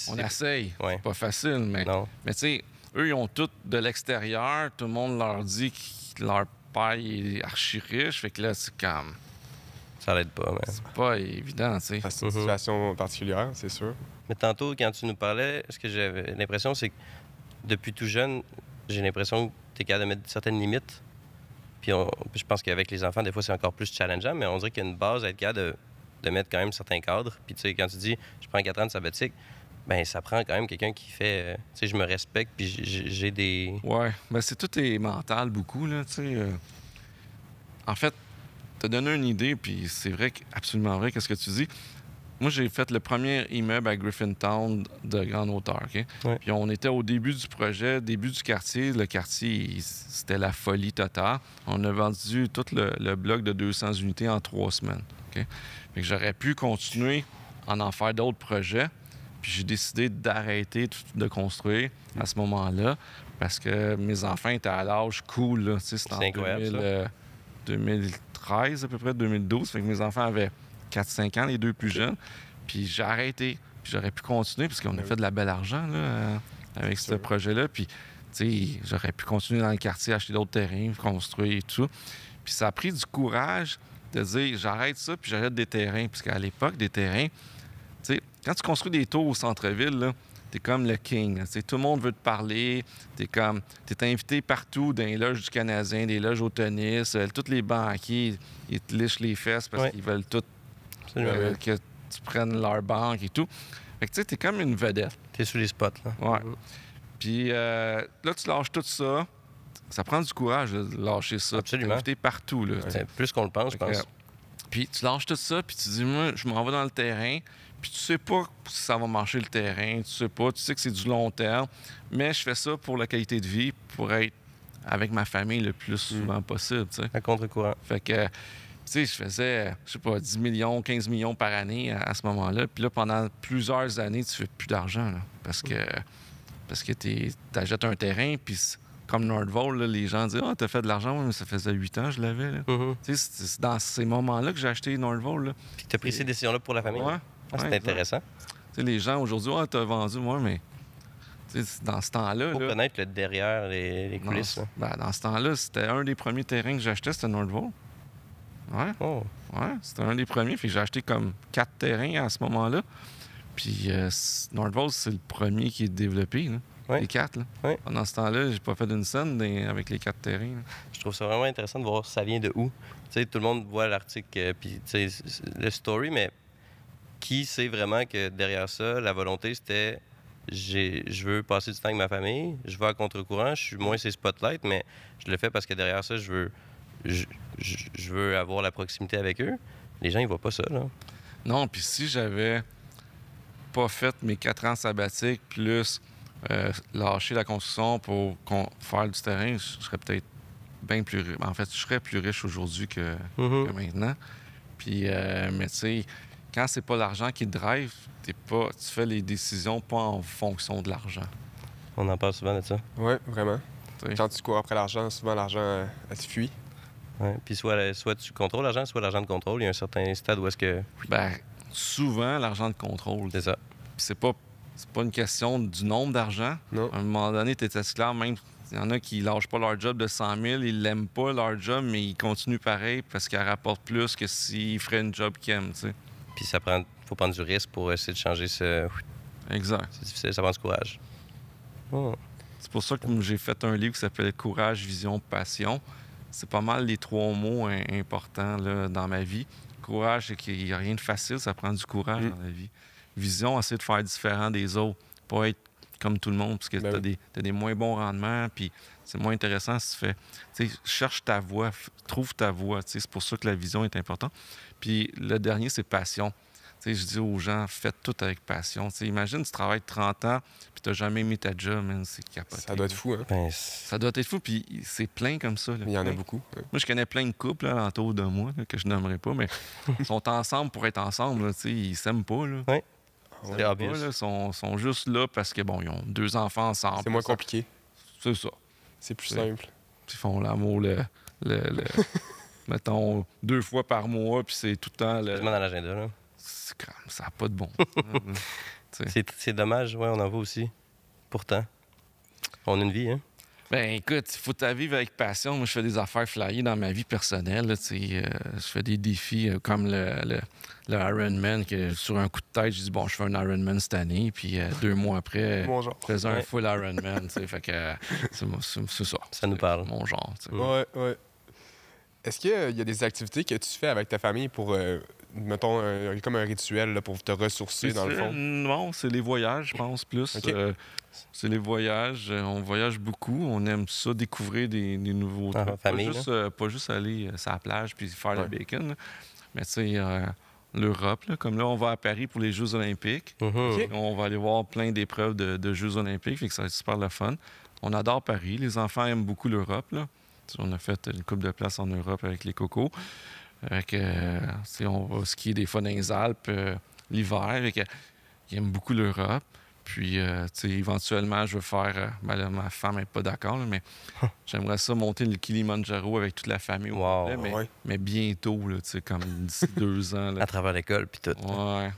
On essaye. Ouais. C'est pas facile, mais... Non. Mais tu sais, eux, ils ont tout de l'extérieur. Tout le monde leur dit que leur père il est archi riche. Fait que là, c'est comme... Ça l'aide pas, mais... C'est pas évident, tu sais. C'est une situation particulière, c'est sûr. Mais tantôt, quand tu nous parlais, ce que j'avais l'impression, c'est que depuis tout jeune, j'ai l'impression que tu es capable de mettre certaines limites. Puis je pense qu'avec les enfants, des fois, c'est encore plus challengeant, mais on dirait qu'il y a une base à être capable de mettre quand même certains cadres. Puis tu sais, quand tu dis « je prends 4 ans de sabbatique », ben ça prend quand même quelqu'un qui fait... tu sais, je me respecte, puis j'ai des... Ouais, ben c'est tout est mental beaucoup, là, tu sais. En fait, t'as donné une idée, puis c'est vrai, absolument vrai, qu'est-ce que tu dis. Moi, j'ai fait le premier immeuble à Griffintown de grande hauteur, OK? Ouais. Puis on était au début du projet, début du quartier. Le quartier, c'était la folie totale. On a vendu tout le bloc de 200 unités en 3 semaines, OK? Fait que j'aurais pu continuer en faire d'autres projets. Puis j'ai décidé d'arrêter de construire à ce moment-là parce que mes enfants étaient à l'âge cool, là. Tu sais, c'était en 2013 à peu près, 2012. Fait que mes enfants avaient 4-5 ans, les deux plus jeunes. Puis j'ai arrêté. Puis j'aurais pu continuer parce qu'on a fait de la belle argent là, avec ce projet-là. Puis, tu sais, j'aurais pu continuer dans le quartier, acheter d'autres terrains, construire et tout. Puis ça a pris du courage de dire j'arrête ça puis j'achète des terrains. Parce qu'à l'époque, des terrains, tu sais, quand tu construis des tours au centre-ville, là, t'es comme le king. Là. Tout le monde veut te parler. T'es invité partout, dans les loges du Canadien, des loges au tennis. Tous les banquiers, ils te lichent les fesses parce qu'ils veulent tout que tu prennes leur banque et tout. Fait que tu sais, t'es comme une vedette. T'es sous les spots, là. Ouais. Puis là, tu lâches tout ça. Ça prend du courage là, de lâcher ça. Absolument. T'es invité partout. Là, C'est plus qu'on le pense, je pense. Puis tu lâches tout ça, puis tu dis, moi, je m'en vais dans le terrain, puis tu sais pas si ça va marcher le terrain, tu sais pas, tu sais que c'est du long terme, mais je fais ça pour la qualité de vie, pour être avec ma famille le plus souvent possible, tu sais. À contre-courant. Fait que, tu sais, je faisais, je sais pas, 10 millions, 15 millions par année à ce moment-là, puis là, pendant plusieurs années, tu fais plus d'argent, là, parce que t'achètes un terrain, puis comme Nordvolt, là, les gens disent « Ah, t'as fait de l'argent, mais ça faisait 8 ans que je l'avais. » C'est dans ces moments-là que j'ai acheté Nordvolt. Là. Puis t'as pris ces décisions-là pour la famille. Ouais. C'est intéressant. Les gens aujourd'hui, « Ah, t'as vendu, moi, mais... » Dans ce temps-là... Faut là, connaître le derrière les coulisses. dans ce temps-là, c'était un des premiers terrains que j'achetais, c'était Nordvolt. Ouais. Oh. Ouais, c'était un des premiers. Puis j'ai acheté comme 4 terrains à ce moment-là. Puis Nordvolt, c'est le premier qui est développé, là. Ouais. Les 4, là. Ouais. Pendant ce temps-là, j'ai pas fait d'une scène avec les 4 terrains. Là. Je trouve ça vraiment intéressant de voir ça vient de où. Tu sais, tout le monde voit l'article, puis tu sais, le story, mais qui sait vraiment que derrière ça, la volonté, c'était je veux passer du temps avec ma famille, je vais à contre-courant, je suis moins ces spotlights, mais je le fais parce que derrière ça, je veux avoir la proximité avec eux. Les gens, ils voient pas ça, là. Non, puis si j'avais pas fait mes 4 ans sabbatiques, plus lâcher la construction pour faire du terrain, je serais peut-être bien plus riche. En fait, je serais plus riche aujourd'hui que maintenant. Puis, mais tu sais, quand c'est pas l'argent qui te drive, tu fais les décisions pas en fonction de l'argent. On en parle souvent de ça. Oui, vraiment. T'sais. Quand tu cours après l'argent, souvent l'argent, elle te fuit. Ouais. Puis soit tu contrôles l'argent, soit l'argent te contrôle. Il y a un certain stade où est-ce que... Ben, souvent, l'argent te contrôle. C'est ça. Puis c'est pas une question du nombre d'argent. Non. À un moment donné, tu étais clair, même il y en a qui lâchent pas leur job de 100 000, ils l'aiment pas leur job, mais ils continuent pareil parce qu'elle rapporte plus que s'ils feraient une job qu'ils aiment, tu sais. Puis faut prendre du risque pour essayer de changer ce... Exact. C'est difficile, ça prend du courage. Oh. C'est pour ça que j'ai fait un livre qui s'appelle Courage, Vision, Passion. C'est pas mal les 3 mots importants là, dans ma vie. Courage, c'est qu'il n'y a rien de facile, ça prend du courage dans la vie. Vision, essayer de faire différent des autres, pas être comme tout le monde, parce que t'as des moins bons rendements, puis c'est moins intéressant si tu fais... Tu sais, cherche ta voie, trouve ta voie, tu sais, c'est pour ça que la vision est importante. Puis le dernier, c'est passion. Tu sais, je dis aux gens, faites tout avec passion. Tu sais, imagine, tu travailles 30 ans, puis tu n'as jamais aimé ta job, man, c'est capoté. Ça doit être fou, hein? Ben, Ça doit être fou, puis c'est plein comme ça. Là, Il y en a plein. beaucoup. Ouais. Moi, je connais plein de couples là, autour de moi, là, que je nommerai pas, mais ils sont ensemble pour être ensemble. Là, tu sais, ils s'aiment pas. Là. Oui. Ils C'est s'aiment obvious. pas, là, sont juste là parce que bon, ils ont 2 enfants ensemble. C'est moins Ça- compliqué. C'est ça. C'est plus Oui. simple. Ils font l'amour, mettons, 2 fois par mois, puis c'est tout le temps... Quasiment dans l'agenda, là. Ça n'a pas de bon. C'est dommage, ouais, on en voit aussi. Pourtant, on a une vie, hein? Ben écoute, il faut ta vivre avec passion. Moi, je fais des affaires flyées dans ma vie personnelle. Là, je fais des défis comme le Ironman, que sur un coup de tête, j'ai dit, bon, je fais un Ironman cette année. Puis 2 mois après, Bon genre. je faisais un Ouais. full Ironman. Fait que c'est ça. Ça nous parle. Mon genre. Tu sais. Ouais, ouais. Est-ce qu'il y a des activités que tu fais avec ta famille pour, mettons, comme un rituel là, pour te ressourcer dans le fond? Non, c'est les voyages, je pense, plus. OK. C'est les voyages. On voyage beaucoup. On aime ça, découvrir des nouveaux Ah, trucs. famille, Pas juste aller sur la plage puis faire le Ouais. bacon. Là. Mais tu sais, l'Europe, là, comme là, on va à Paris pour les Jeux olympiques. Mhm. OK. On va aller voir plein d'épreuves de Jeux olympiques. Fait que ça va être super le fun. On adore Paris. Les enfants aiment beaucoup l'Europe. Là. Tu sais, on a fait une couple de places en Europe avec les cocos. Fait que, tu sais, on va skier des fois dans les Alpes l'hiver. Fait que, ils aiment beaucoup l'Europe. Puis, tu sais, éventuellement, je veux faire... ben là, ma femme n'est pas d'accord, là, mais j'aimerais ça monter le Kilimandjaro avec toute la famille. Au Wow. complet, Ouais. mais bientôt, là, tu sais, comme d'ici 2 ans. Là. À travers l'école, puis tout. Ouais.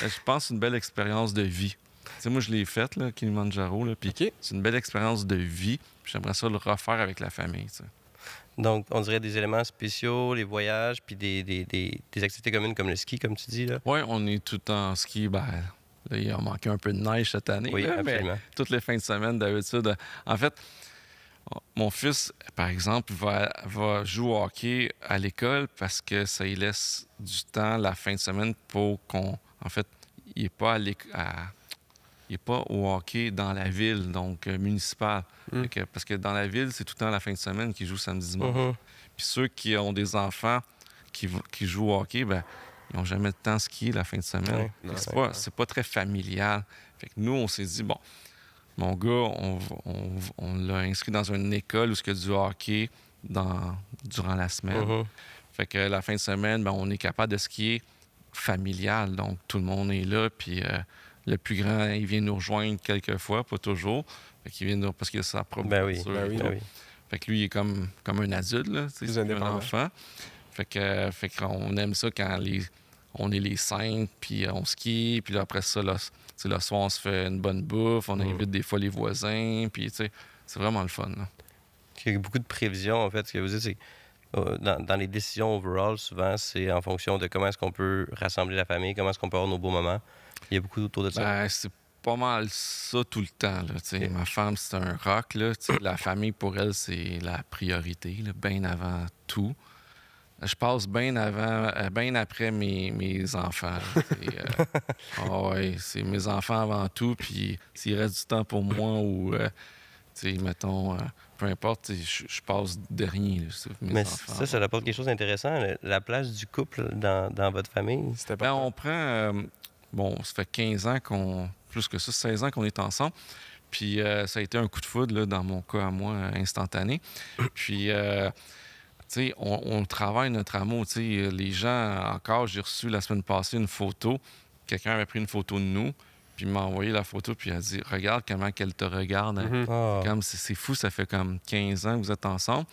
Je pense que c'est une belle expérience de vie. Tu sais, moi, je l'ai faite, là, Kilimandjaro, là, puis OK. c'est une belle expérience de vie. Puis j'aimerais ça le refaire avec la famille, tu sais. Donc, on dirait des éléments spéciaux, les voyages, puis des activités communes comme le ski, comme tu dis, là. Oui, on est tout en ski. Ben, Là, il a manqué un peu de neige cette année. Oui, là, mais absolument. toutes les fins de semaine, d'habitude. En fait, mon fils, par exemple, va jouer au hockey à l'école parce que ça lui laisse du temps la fin de semaine pour qu'on... En fait, il n'est pas, il est pas au hockey dans la ville, donc municipale. Parce que dans la ville, c'est tout le temps la fin de semaine qu'ils jouent samedi, dimanche. Mhm. Puis ceux qui ont des enfants qui jouent au hockey, ben, ils n'ont jamais de temps à skier la fin de semaine. Ouais. Non, C'est pas très familial. Fait que nous, on s'est dit, bon, mon gars, on l'a inscrit dans une école où il y a du hockey durant la semaine. Mhm. Fait que la fin de semaine, ben, on est capable de skier familial. Donc, tout le monde est là. Puis le plus grand, il vient nous rejoindre quelques fois, pas toujours. Fait qu'il vient parce qu'il a sa propre Ben oui, voiture ben et oui. tout. ben oui. Fait que lui, il est comme un adulte, là. Plus C'est un indépendant. enfant. Fait qu'on aime ça quand on est les cinq, puis on skie. Puis là, après ça, là, le soir, on se fait une bonne bouffe. On invite des fois les voisins. Puis, tu sais, c'est vraiment le fun, là. Il y a beaucoup de prévisions, en fait. Ce que vous dites, c'est dans les décisions overall, souvent, c'est en fonction de comment est-ce qu'on peut rassembler la famille, comment est-ce qu'on peut avoir nos beaux moments. Il y a beaucoup autour de ça. Ben, c'est pas mal ça tout le temps, là. Tu sais, ma femme, c'est un rock, là. Tu sais, la famille, pour elle, c'est la priorité, là, bien avant tout. Je passe bien après mes enfants. Là, tu sais, ouais, c'est mes enfants avant tout. Puis s'il reste du temps pour moi ou, tu sais, mettons, peu importe, tu sais, je passe dernier là, sur mes Mais enfants. ça apporte quelque chose d'intéressant, la place du couple dans votre famille. C'était Ben, pas. on prend... bon, ça fait 15 ans plus que ça, 16 ans qu'on est ensemble. Puis ça a été un coup de foudre, là, dans mon cas à moi, instantané. Puis, tu sais, on travaille notre amour. Tu sais, les gens, encore, j'ai reçu la semaine passée une photo. Quelqu'un avait pris une photo de nous, puis il m'a envoyé la photo, puis il a dit « Regarde comment qu'elle te regarde. Hein. Ah. Comme c'est fou, ça fait comme 15 ans que vous êtes ensemble.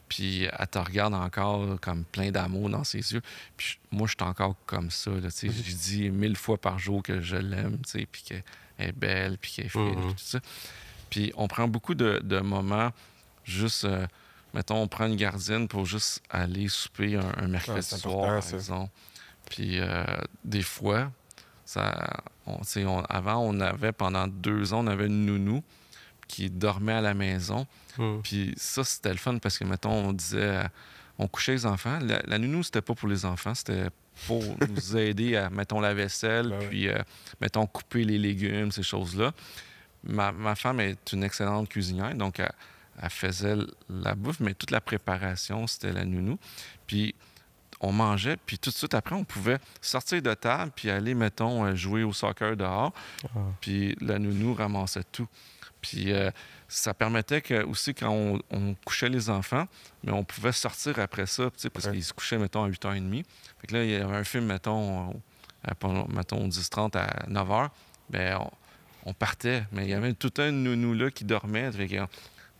Puis elle te regarde encore comme plein d'amour dans ses yeux. Puis moi, je suis encore comme ça. Là, tu sais. Je dis 1000 fois par jour que je l'aime, tu sais, puis qu'elle est belle, puis qu'elle est fine, puis tout ça. Puis on prend beaucoup de moments juste... mettons, on prend une gardienne pour juste aller souper un mercredi c'est soir, important, par ça. exemple. Puis des fois, avant, on avait, pendant 2 ans, on avait une nounou qui dormait à la maison. Puis ça, c'était le fun parce que, mettons, on disait, on couchait les enfants. La nounou, c'était pas pour les enfants, c'était pour nous aider à, mettons, la vaisselle, Ben oui. puis, mettons, couper les légumes, ces choses-là. Ma femme est une excellente cuisinière, donc elle faisait la bouffe, mais toute la préparation, c'était la nounou. Puis on mangeait, puis tout de suite après, on pouvait sortir de table, puis aller, mettons, jouer au soccer dehors. Puis la nounou ramassait tout. Puis ça permettait que, aussi, quand on couchait les enfants, mais on pouvait sortir après ça, tu sais, parce qu'ils se couchaient, mettons, à 8h30. Fait que là, il y avait un film, mettons, mettons 10h30 à 9h. Bien, on partait, mais il y avait tout un nounou là qui dormait.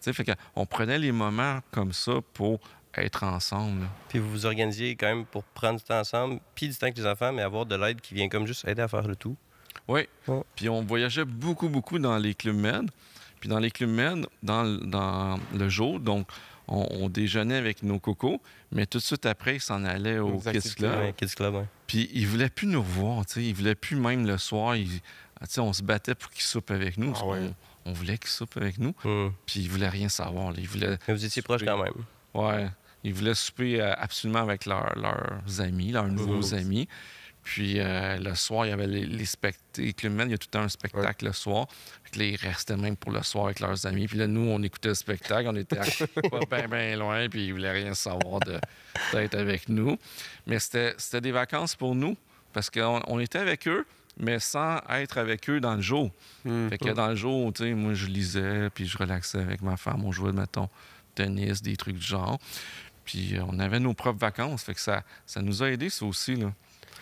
Fait qu'on prenait les moments comme ça pour être ensemble. Là. Puis vous vous organisiez quand même pour prendre du temps ensemble, puis du temps avec les enfants, mais avoir de l'aide qui vient comme juste aider à faire le tout. Oui. Ouais. Puis on voyageait beaucoup, beaucoup dans les clubs med. Puis dans les clubs med, dans le jour, donc on déjeunait avec nos cocos, mais tout de suite après, ils s'en allaient au Aux Kids activités, Club. Ouais, Kids Club, ouais. Puis ils voulaient plus nous revoir, tu sais. Ils voulaient plus même le soir. On se battait pour qu'ils soupent avec nous. Ah ouais. On voulait qu'ils soupent avec nous. Puis ils voulaient rien savoir. Là. Ils voulaient Mais vous étiez proches quand même. Ouais. Ils voulaient souper absolument avec leurs amis, leurs nouveaux amis. Puis le soir, il y avait les spectacles. Il y a tout le temps un spectacle le soir. Puis là, ils restaient même pour le soir avec leurs amis. Puis là, nous, on écoutait le spectacle. On était pas bien loin. Puis ils voulaient rien savoir d'être avec nous. Mais c'était des vacances pour nous. Parce qu'on était avec eux, mais sans être avec eux dans le jour. Fait que dans le jour, tu sais, moi, je lisais, puis je relaxais avec ma femme. On jouait, mettons, tennis, des trucs du genre. Puis on avait nos propres vacances. Fait que ça nous a aidés, ça aussi, là.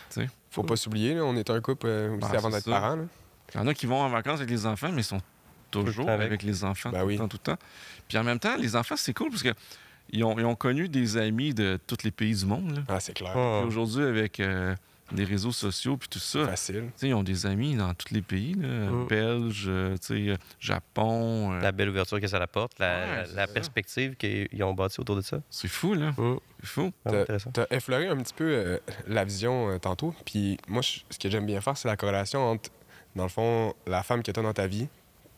T'sais. Faut pas s'oublier, là, on est un couple aussi avant d'être parents. Là. Il y en a qui vont en vacances avec les enfants, mais ils sont toujours avec les enfants tout le temps. Puis en même temps, les enfants, c'est cool parce que ils ont connu des amis de tous les pays du monde. Là. Ah, c'est clair. Puis aujourd'hui, avec les réseaux sociaux puis tout ça, Facile. ils ont des amis dans tous les pays, là, Belge, Japon. La belle ouverture que ça apporte, Ouais, la perspective qu'ils ont bâtie autour de ça. C'est fou, là. C'est fou. Vraiment intéressant. T'as effleuré un petit peu la vision tantôt. Puis moi, ce que j'aime bien faire, c'est la corrélation entre dans le fond, la femme que tu as dans ta vie,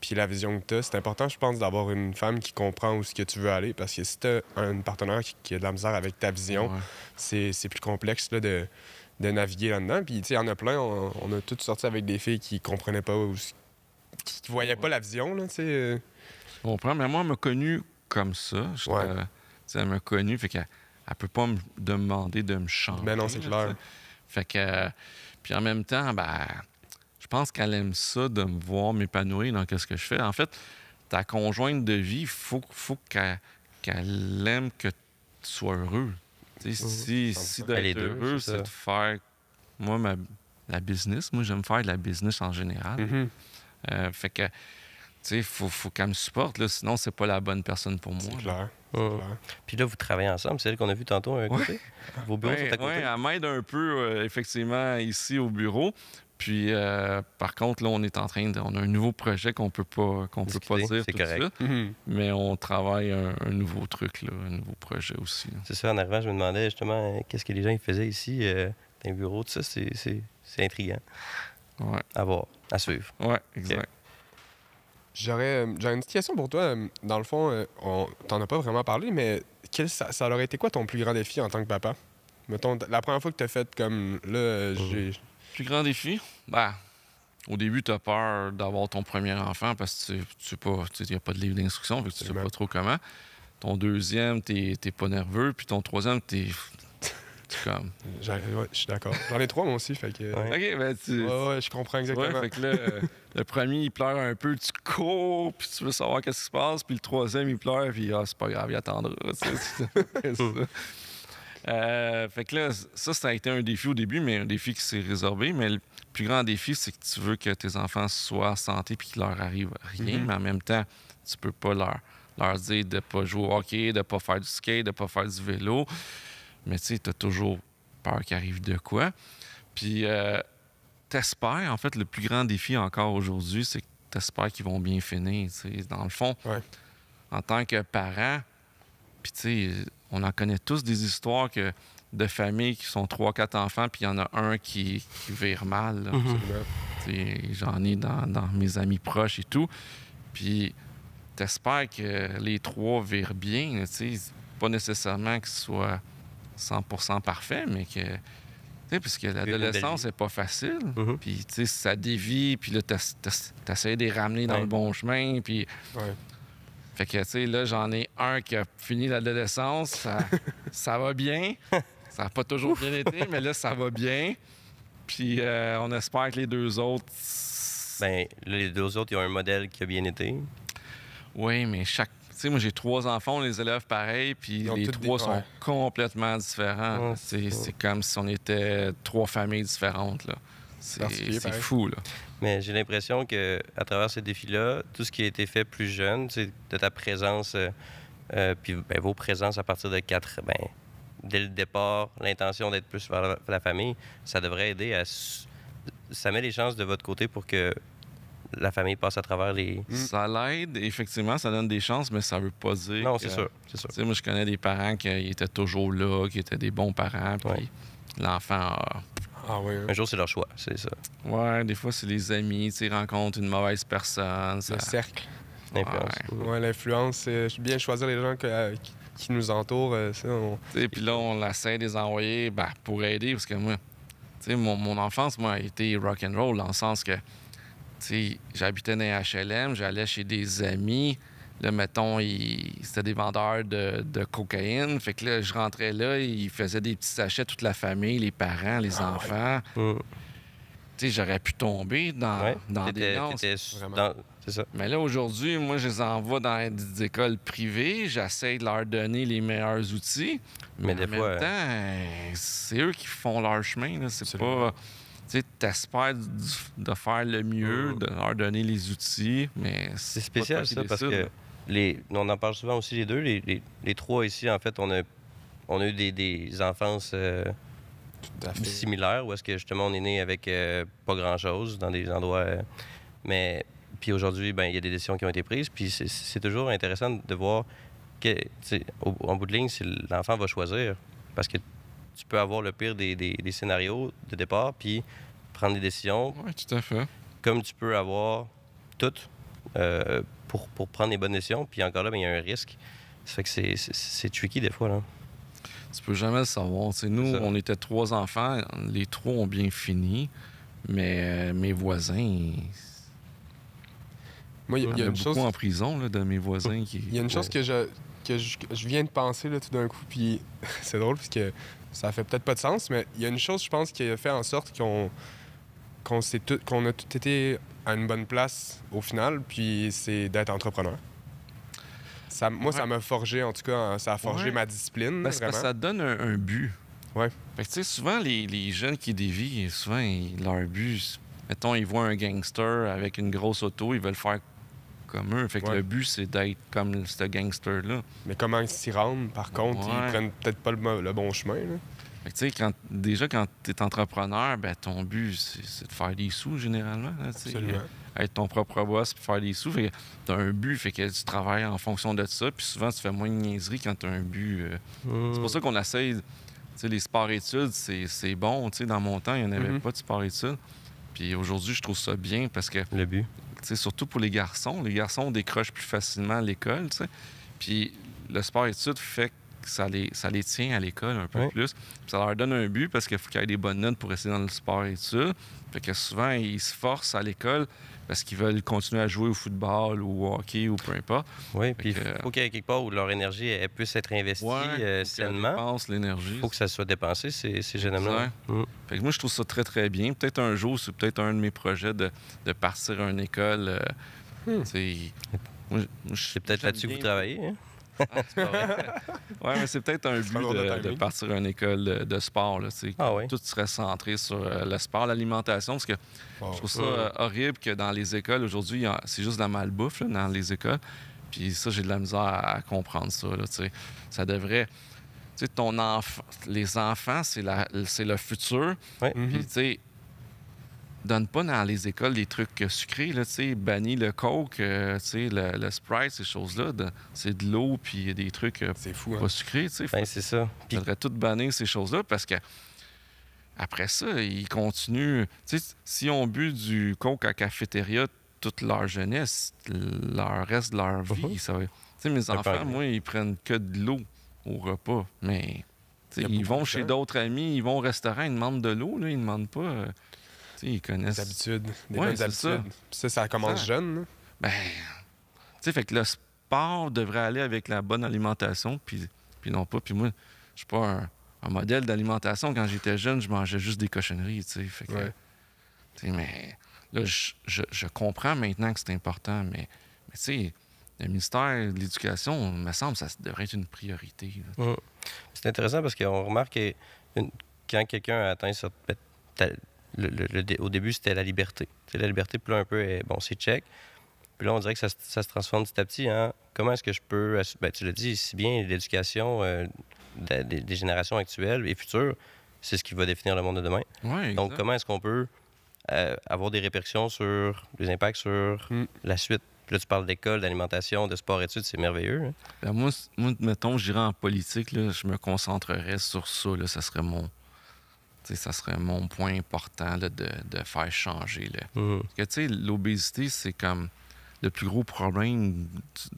puis la vision que tu as, c'est important, je pense, d'avoir une femme qui comprend où ce que tu veux aller, parce que si tu as un partenaire qui a de la misère avec ta vision, Ouais. c'est plus complexe là, de naviguer là-dedans. Puis, tu sais, il y en a plein, on a toutes sorti avec des filles qui comprenaient pas ou qui voyaient pas la vision, là, tu sais. Je comprends, mais moi, elle m'a connu comme ça. Ouais. Tu sais, elle m'a connu, fait qu'elle elle peut pas me demander de me changer. Ben non, c'est là, clair. tu sais. Fait que... puis en même temps, ben, je pense qu'elle aime ça de me voir m'épanouir dans ce que je fais. En fait, ta conjointe de vie, il faut qu'elle aime que tu sois heureux. Tu sais, si Les d'être deux, heureux, c'est c'est ça. de faire... Moi, la business, moi, j'aime faire de la business en général. Mhm. Fait que, tu sais, faut qu'elle me supporte, là, sinon, c'est pas la bonne personne pour moi. C'est là. clair. Hum. clair. Puis là, vous travaillez ensemble, c'est elle qu'on a vu tantôt à un côté. Vos bureaux sont à côté. Ouais, elle m'aide un peu, effectivement, ici au bureau. Puis, par contre, là, on est en train on a un nouveau projet qu'on peut pas Discuter, dire c'est tout de correct. suite, Mhm. mais on travaille un nouveau truc, là, un nouveau projet aussi. Là. C'est ça, en arrivant, je me demandais justement qu'est-ce que les gens ils faisaient ici dans les bureaux. Tout ça, c'est intriguant Ouais, à voir, à suivre. ouais, exact. J'aurais une petite question pour toi. Dans le fond, t'en as pas vraiment parlé, mais ça aurait été quoi ton plus grand défi en tant que papa? Mettons, la première fois que t'as fait comme là, j'ai. Plus grand défi? Ben, au début, tu as peur d'avoir ton premier enfant parce que tu sais pas, il n'y a pas de livre d'instruction, fait que tu sais Absolument. pas trop comment. Ton deuxième, t'es pas nerveux, puis ton troisième, t'es comme... Ouais, je suis d'accord. J'en ai 3 moi aussi, fait que. Ouais. OK, ben tu... Ouais, je comprends Tu vois, exactement. fait que là, le premier, il pleure un peu, tu cours, puis tu veux savoir qu'est-ce qui se passe, puis le troisième, il pleure, puis c'est pas grave, il attendra. C'est ça. Fait que là, ça a été un défi au début, mais un défi qui s'est résorbé. Mais le plus grand défi, c'est que tu veux que tes enfants soient en santé puis qu'il leur arrive rien, Mhm. mais en même temps, tu peux pas leur dire de pas jouer au hockey, de pas faire du skate, de pas faire du vélo. Mais tu sais, t'as toujours peur qu'il arrive de quoi. Puis t'espères, en fait, le plus grand défi encore aujourd'hui, c'est que t'espères qu'ils vont bien finir. Tu sais. Dans le fond, Ouais. en tant que parent, puis tu sais, on en connaît tous des histoires de familles qui sont 3-4 enfants, puis il y en a un qui vire mal. là. Mhm. Absolument. Tu sais, j'en ai dans mes amis proches et tout. Puis t'espères que les 3 virent bien. Tu sais, pas nécessairement que ce soit 100% parfait, mais que... Tu sais, parce que l'adolescence, c'est pas facile. Mhm. Puis, tu sais, ça dévie, puis là, t'essaies de les ramener dans Ouais. le bon chemin, puis... Ouais. Fait que, tu sais, là, j'en ai un qui a fini l'adolescence. Ça va bien. Ça n'a pas toujours bien été, mais là, ça va bien. Puis on espère que les 2 autres... Ben, là, les 2 autres, ils ont un modèle qui a bien été. Oui, mais chaque... Tu sais, moi, j'ai 3 enfants, on les élève pareil, puis Ils ont les toutes 3 des- sont ouais. complètement différents. Ouais, C'est comme si on était 3 familles différentes, là. Particulier, C'est pareil. fou, là. Mais j'ai l'impression que à travers ces défis-là, tout ce qui a été fait plus jeune, tu sais, de ta présence, puis ben, vos présences à partir de 4, ben, dès le départ, l'intention d'être plus vers la famille, ça devrait aider à... Ça met les chances de votre côté pour que la famille passe à travers les... Ça l'aide, effectivement, ça donne des chances, mais ça veut pas dire Non, que- c'est sûr, c'est sûr. Tu sais, moi, je connais des parents qui étaient toujours là, qui étaient des bons parents, puis Ouais. l'enfant a... Ah oui. Un jour, c'est leur choix, c'est ça. Ouais, des fois, c'est les amis, tu sais, ils rencontrent une mauvaise personne. Ça... Le cercle. L'influence. Ouais, l'influence. Bien choisir les gens qui nous entourent. Ça, Tu sais, puis là, on essaie de les envoyer pour aider, parce que moi, tu sais, mon enfance, moi, a été rock'n'roll, dans le sens que, tu sais, j'habitais dans les HLM, j'allais chez des amis. Là, mettons, c'était des vendeurs de cocaïne. Fait que là, je rentrais là, ils faisaient des petits sachets, toute la famille, les parents, les enfants. Mm. Tu sais, j'aurais pu tomber dans Ouais. des T'étais- lances. t'étais Vraiment. c'est ça. Mais là, aujourd'hui, moi, je les envoie dans des écoles privées. J'essaie de leur donner les meilleurs outils. Mais en des même fois, temps, c'est eux qui font leur chemin. là. C'est Absolument. pas... Tu sais, t'espères de faire le mieux, de leur donner les outils, mais c'est pas spécial, toi qui ça, parce décides, que là. on en parle souvent aussi les deux. Les 3 ici, en fait, on a eu des enfances tout à fait. similaires où est-ce que justement on est né avec pas grand-chose dans des endroits. Mais puis aujourd'hui, ben il y a des décisions qui ont été prises. Puis c'est toujours intéressant de voir que, tu sais, en bout de ligne, l'enfant va choisir. Parce que tu peux avoir le pire des scénarios de départ, puis prendre des décisions Oui, tout à fait. comme tu peux avoir tout pour prendre les bonnes décisions, puis encore là, il y a un risque. Ça fait que c'est tricky des fois, là. Tu peux jamais le savoir. T'sais, nous, on était 3 enfants. Les 3 ont bien fini. Mais mes voisins... Moi, il y a une beaucoup chose... en prison là, de mes voisins qui... Il y a une chose que je viens de penser là, tout d'un coup, puis c'est drôle parce que ça fait peut-être pas de sens, mais il y a une chose, je pense, qui a fait en sorte qu'on a tout été à une bonne place au final, puis c'est d'être entrepreneur. Ça m'a forgé, en tout cas, ça a forgé ma discipline, parce que vraiment. ça donne un but. Ouais. Fait que, tu sais, souvent, les jeunes qui dévient, souvent, leur but, mettons, ils voient un gangster avec une grosse auto, ils veulent faire comme eux. Fait que le but, c'est d'être comme ce gangster-là. Mais comment ils s'y rendent, par contre, ils prennent peut-être pas le bon chemin, là. Fait que, tu sais, quand tu es entrepreneur, ben, ton but, c'est de faire des sous, généralement. Là, absolument. Être ton propre boss puis faire des sous. Fait que tu as un but, fait que tu travailles en fonction de ça. Puis souvent, tu fais moins de niaiseries quand tu as un but. C'est pour ça qu'on essaye... Tu sais, les sports-études, c'est bon. Tu sais, dans mon temps, il n'y en avait pas de sport-études. Puis aujourd'hui, je trouve ça bien parce que... Le but. Tu sais, surtout pour les garçons. Les garçons décrochent plus facilement à l'école, tu sais. Puis le sport-études fait que ça les tient à l'école un peu plus. Puis ça leur donne un but parce qu'il faut qu'ils aient des bonnes notes pour rester dans le sport-études. Fait que souvent, ils se forcent à l'école parce qu'ils veulent continuer à jouer au football ou au hockey ou peu importe. Oui, puis il faut qu'il y ait quelque part où leur énergie elle puisse être investie sainement. L'énergie. Il faut que ça soit dépensé, ces jeunes hommes-là. Fait que moi, je trouve ça très, très bien. Peut-être un jour, c'est peut-être un de mes projets de partir à une école. C'est peut-être là-dessus que vous travaillez, hein? Oui, mais c'est peut-être un but de partir à une école de sport. Là, tout serait centré sur le sport, l'alimentation. Parce que je trouve ça horrible que dans les écoles, aujourd'hui, c'est juste de la malbouffe là, dans les écoles. Puis ça, j'ai de la misère à comprendre ça. Là, ça devrait... Tu sais, les enfants, c'est le futur. Ouais. Puis, tu sais, donne pas dans les écoles des trucs sucrés, là, tu sais, bannis le Coke, tu sais, le Sprite, ces choses-là. C'est de l'eau, puis des trucs c'est fou, pas sucrés, tu sais. Ben, c'est ça. Il faudrait tout bannir ces choses-là parce que après ça, ils continuent... Tu sais, s'ils ont bu du Coke à cafétéria toute leur jeunesse, leur reste de leur vie, ça va... Tu sais, mes enfants, moi, ils prennent que de l'eau au repas, mais... Ils vont chez d'autres amis, ils vont au restaurant, ils demandent de l'eau, là, ils ne demandent pas... ils connaissent... Des habitudes, des bonnes habitudes. Ça commence jeune, là. Ben, tu sais, fait que le sport devrait aller avec la bonne alimentation, puis non pas. Puis moi, je suis pas un modèle d'alimentation. Quand j'étais jeune, je mangeais juste des cochonneries, tu sais. Fait que, tu sais, mais là, je comprends maintenant que c'est important, mais tu sais, le ministère de l'Éducation, il me semble, ça devrait être une priorité. C'est intéressant parce qu'on remarque que quand quelqu'un a atteint au début, c'était la liberté. T'sais, la liberté, puis là, un peu, bon, c'est check. Puis là, on dirait que ça se transforme petit à petit. Hein? Comment est-ce que je peux... Ben, tu l'as dit, si bien l'éducation des générations actuelles et futures, c'est ce qui va définir le monde de demain. Ouais, donc, comment est-ce qu'on peut avoir des répercussions sur... des impacts sur la suite? Puis là, tu parles d'école, d'alimentation, de sport-études, c'est merveilleux. Hein? Ben, moi, mettons, j'irais en politique, là, je me concentrerais sur ça. Là, ça serait mon point important là, de faire changer. Là. Parce que, tu sais, l'obésité, c'est comme le plus gros problème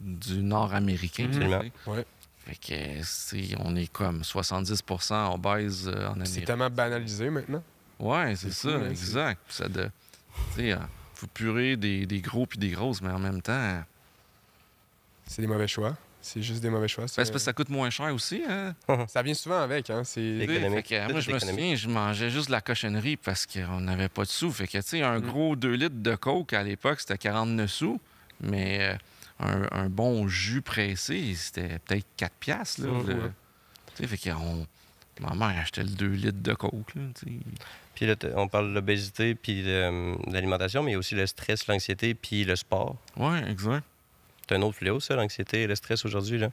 du Nord-américain. Ouais. Fait que, on est comme 70% obèse en Amérique. C'est tellement banalisé maintenant. Ouais, c'est ça, fou, exact. Tu sais, faut purer des gros puis des grosses, mais en même temps... C'est des mauvais choix. C'est juste des mauvais choix. Ben, c'est parce que ça coûte moins cher aussi. Hein? Ça vient souvent avec. Hein? C'est économique. Moi, je me souviens, je mangeais juste de la cochonnerie parce qu'on n'avait pas de sous. Fait que, tu sais, un gros 2 litres de Coke, à l'époque, c'était 49 sous. Mais un bon jus pressé, c'était peut-être 4 piastres. Là, fait que ma mère achetait le 2 litres de Coke. Là, puis là, on parle de l'obésité puis de l'alimentation, mais il y a aussi le stress, l'anxiété puis le sport. Oui, exact. C'est un autre fléau, ça, l'anxiété et le stress aujourd'hui. Là.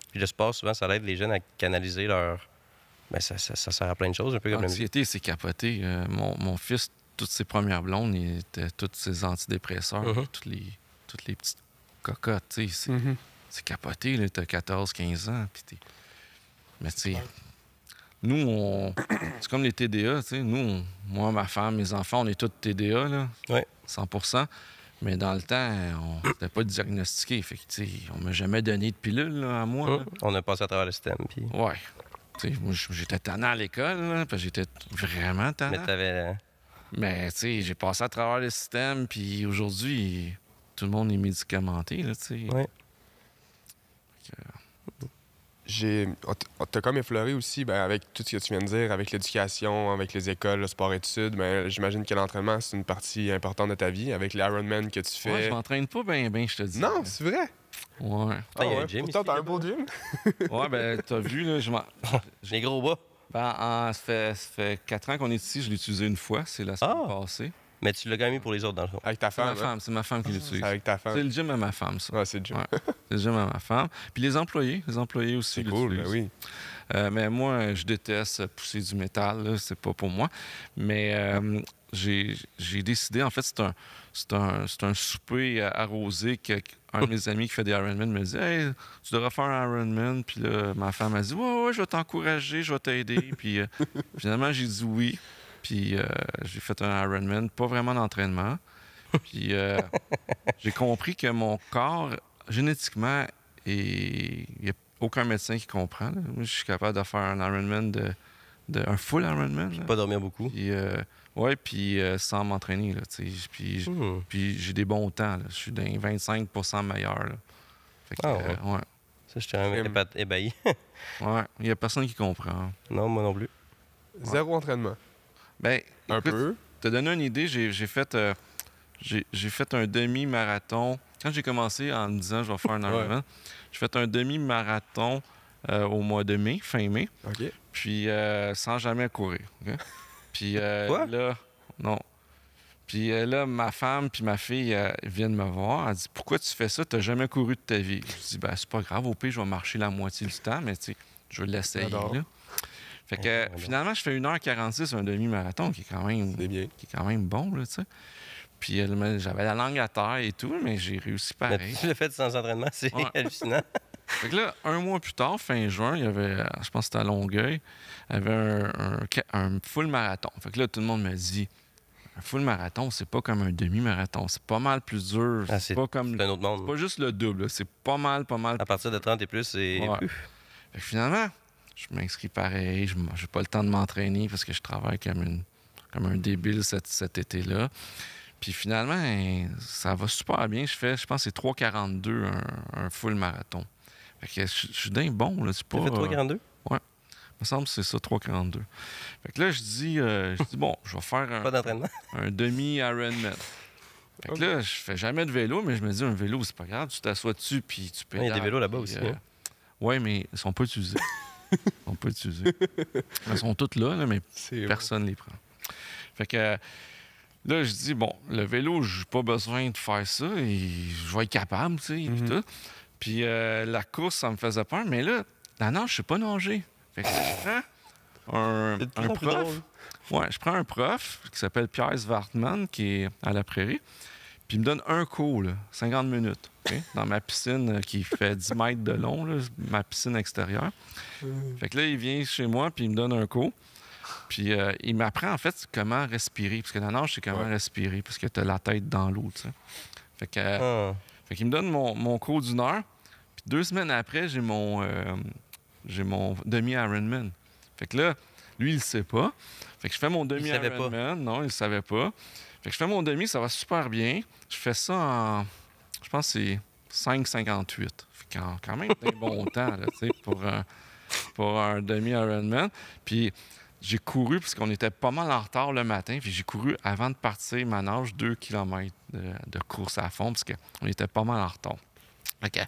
Puis le sport, souvent, ça aide les jeunes à canaliser leur... Ben, ça sert à plein de choses, un peu comme l'anxiété, c'est capoté. Mon fils, toutes ses premières blondes, il était tous ses antidépresseurs, toutes les petites cocottes. C'est capoté, là, t'as 14-15 ans. Mais tu sais, nous, c'est comme les TDA. Nous, moi, ma femme, mes enfants, on est tous TDA. Là. Ouais. 100%. Mais dans le temps, on n'était pas diagnostiqué. Fait que, tu sais, on m'a jamais donné de pilule là, à moi. Là. On a passé à travers le système. Puis... Ouais. Tu sais, moi, j'étais tannant à l'école, là, parce que j'étais vraiment tannant. Mais t'avais... Mais, tu sais, j'ai passé à travers le système, puis aujourd'hui, tout le monde est médicamenté, là, tu sais. Ouais. On t'a comme effleuré aussi, ben, avec tout ce que tu viens de dire, avec l'éducation, avec les écoles, le sport-études. Ben, j'imagine que l'entraînement, c'est une partie importante de ta vie, avec les Ironman que tu fais. Ouais, je m'entraîne pas bien, je te dis. Non, c'est vrai. Ouais. Ah, il y a un ouais. gym Pourtant, ici, t'as un là-bas. beau gym. Ouais, ben, t'as vu, là, Les gros bas. ça fait 4 ans qu'on est ici, je l'ai utilisé une fois, c'est la semaine passée. Mais tu l'as gagné pour les autres, dans le fond. Avec ta C'est ma femme. hein? femme, c'est ma femme qui l'utilise. C'est avec ta C'est femme. le gym à ma femme, ça. Ouais, c'est le gym. Ouais. C'est le gym à ma femme. Puis les employés aussi C'est cool, l'utilisent. ben oui. Mais moi, je déteste pousser du métal, là, c'est pas pour moi. Mais j'ai décidé, en fait, c'est un souper arrosé qu'un de mes amis qui fait des Ironman me dit « Hey, tu devrais faire un Ironman. » Puis là, ma femme a dit « Ouais, je vais t'encourager, je vais t'aider. » Puis finalement, j'ai dit oui. Puis j'ai fait un Ironman, pas vraiment d'entraînement. Puis j'ai compris que mon corps, génétiquement, il n'y a aucun médecin qui comprend. Là. Moi, je suis capable de faire un Ironman, un full Ironman. Là. Pas dormir beaucoup. Puis, puis sans m'entraîner. Là, puis j'ai des bons temps. Là. Je suis dans les 25% meilleur. Là. Fait que, ouais. Ça, je suis ébahi. Ouais, il n'y a personne qui comprend. Non, moi non plus. Zéro entraînement. Ben, Un écoute, peu. te donner une idée, j'ai fait un demi-marathon. Quand j'ai commencé en me disant je vais faire un Ironman, j'ai fait un demi-marathon au mois de mai, fin mai, OK. puis sans jamais courir. OK? Puis Quoi? là, non. Puis là, ma femme puis ma fille viennent me voir. Elle dit pourquoi tu fais ça? Tu n'as jamais couru de ta vie. Je dis ben c'est pas grave, au pire, je vais marcher la moitié du temps, mais tu sais, je vais l'essayer. J'adore. Là. Fait que finalement, je fais 1h46 un demi-marathon qui est quand même bon, là, tu sais. Puis j'avais la langue à terre et tout, mais j'ai réussi Mais pareil. tu l'as fait sans entraînement, c'est hallucinant. Fait que là, un mois plus tard, fin juin, il y avait, je pense que c'était à Longueuil, il y avait un full marathon. Fait que là, tout le monde me dit, un full marathon, c'est pas comme un demi-marathon. C'est pas mal plus dur. Ah, c'est pas comme... C'est un autre monde. C'est pas juste le double, là. C'est pas mal. À partir de 30 et plus, c'est... Ouais. Fait que finalement, je m'inscris pareil. J'ai pas le temps de m'entraîner parce que je travaille comme un débile cet été-là. Puis finalement, ça va super bien. Je pense que c'est 3,42 un full marathon. Fait que je suis dingue bon, là. C'est pas... Tu as fait 3,42? Ouais. Il me semble que c'est ça, 3,42. Fait que là, je dis bon, je vais faire Pas d'entraînement? un demi-Ironman. Fait que là, je fais jamais de vélo, mais je me dis, un vélo, c'est pas grave. Tu t'assois dessus, puis tu pédales. Il y a des vélos là-bas puis, aussi. Hein? Oui, mais ils sont pas utilisés. Ils sont pas utilisés. Ils sont tous là, mais personne ne les prend. Fait que là, je dis, bon, le vélo, j'ai pas besoin de faire ça. Et je vais être capable, tu sais, puis tout. Puis la course, ça me faisait peur. Mais là, la nage, je sais pas nager. Fait que je prends un prof. Ouais, je prends un prof qui s'appelle Pierre Svartman, qui est à la Prairie. Puis il me donne un cours, là, 50 minutes, okay, dans ma piscine qui fait 10 mètres de long, là, ma piscine extérieure. Fait que là, il vient chez moi, puis il me donne un cours. Puis il m'apprend, en fait, comment respirer. Parce que la nage, c'est comment respirer, parce que tu as la tête dans l'eau, tu sais. Fait que, fait qu'il me donne mon cours d'une heure. Puis 2 semaines après, j'ai mon demi-Ironman. Fait que là, lui, il le sait pas. Fait que je fais mon demi-Ironman. Non, il le savait pas. Fait que je fais mon demi, ça va super bien. Je fais ça en, je pense que c'est 5,58. Fait quand même un bon temps, là, tu sais, pour un demi-Ironman. Puis j'ai couru, parce qu'on était pas mal en retard le matin, puis j'ai couru avant de partir ma nage 2 km de course à fond, parce qu'on était pas mal en retard. Fait que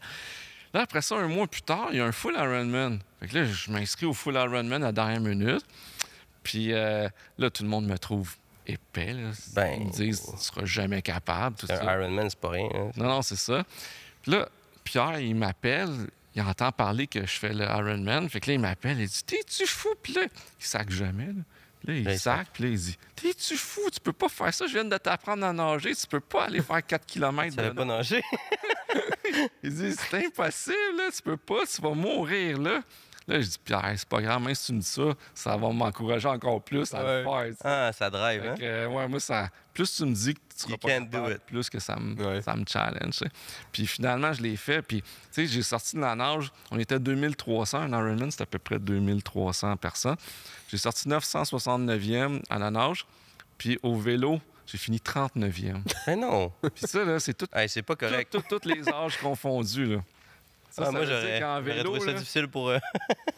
là, après ça, un mois plus tard, il y a un full Ironman. Fait que là, je m'inscris au full Ironman à la dernière minute. Puis là, tout le monde me trouve épais. Là. Ils me disent, tu seras jamais capable. Tout ça. Un Ironman, c'est pas rien. Hein? Non, c'est ça. Puis là, Pierre, il m'appelle. Il entend parler que je fais le Ironman. Fait que là, il m'appelle. Il dit, t'es-tu fou? Puis là, il sac jamais. Là. Puis là, il sac. Puis là, il dit, t'es-tu fou? Tu peux pas faire ça. Je viens de t'apprendre à nager. Tu peux pas aller faire 4 km. Tu savais pas nager? Il dit, c'est impossible. Là. Tu peux pas. Tu vas mourir là. Là, je dis, Pierre, c'est pas grave, même si tu me dis ça, ça va m'encourager encore plus à le faire. T'sais. Ah, ça drive, hein? Ouais, moi, plus tu me dis que tu seras You pas can't do capable, it. plus que ça Ouais. me challenge. Tu sais. Puis finalement, je l'ai fait. Puis, tu sais, j'ai sorti de la nage. On était 2300. Un Ironman, c'était à peu près 2300 personnes. J'ai sorti 969e à la nage. Puis au vélo, j'ai fini 39e. Eh non! Puis ça, là, c'est tout, Hey, c'est pas correct. tous les âges confondus, là. Ça, Ah, ça moi, veut dire j'aurais qu'en j'aurais vélo, trouvé ça là, difficile pour...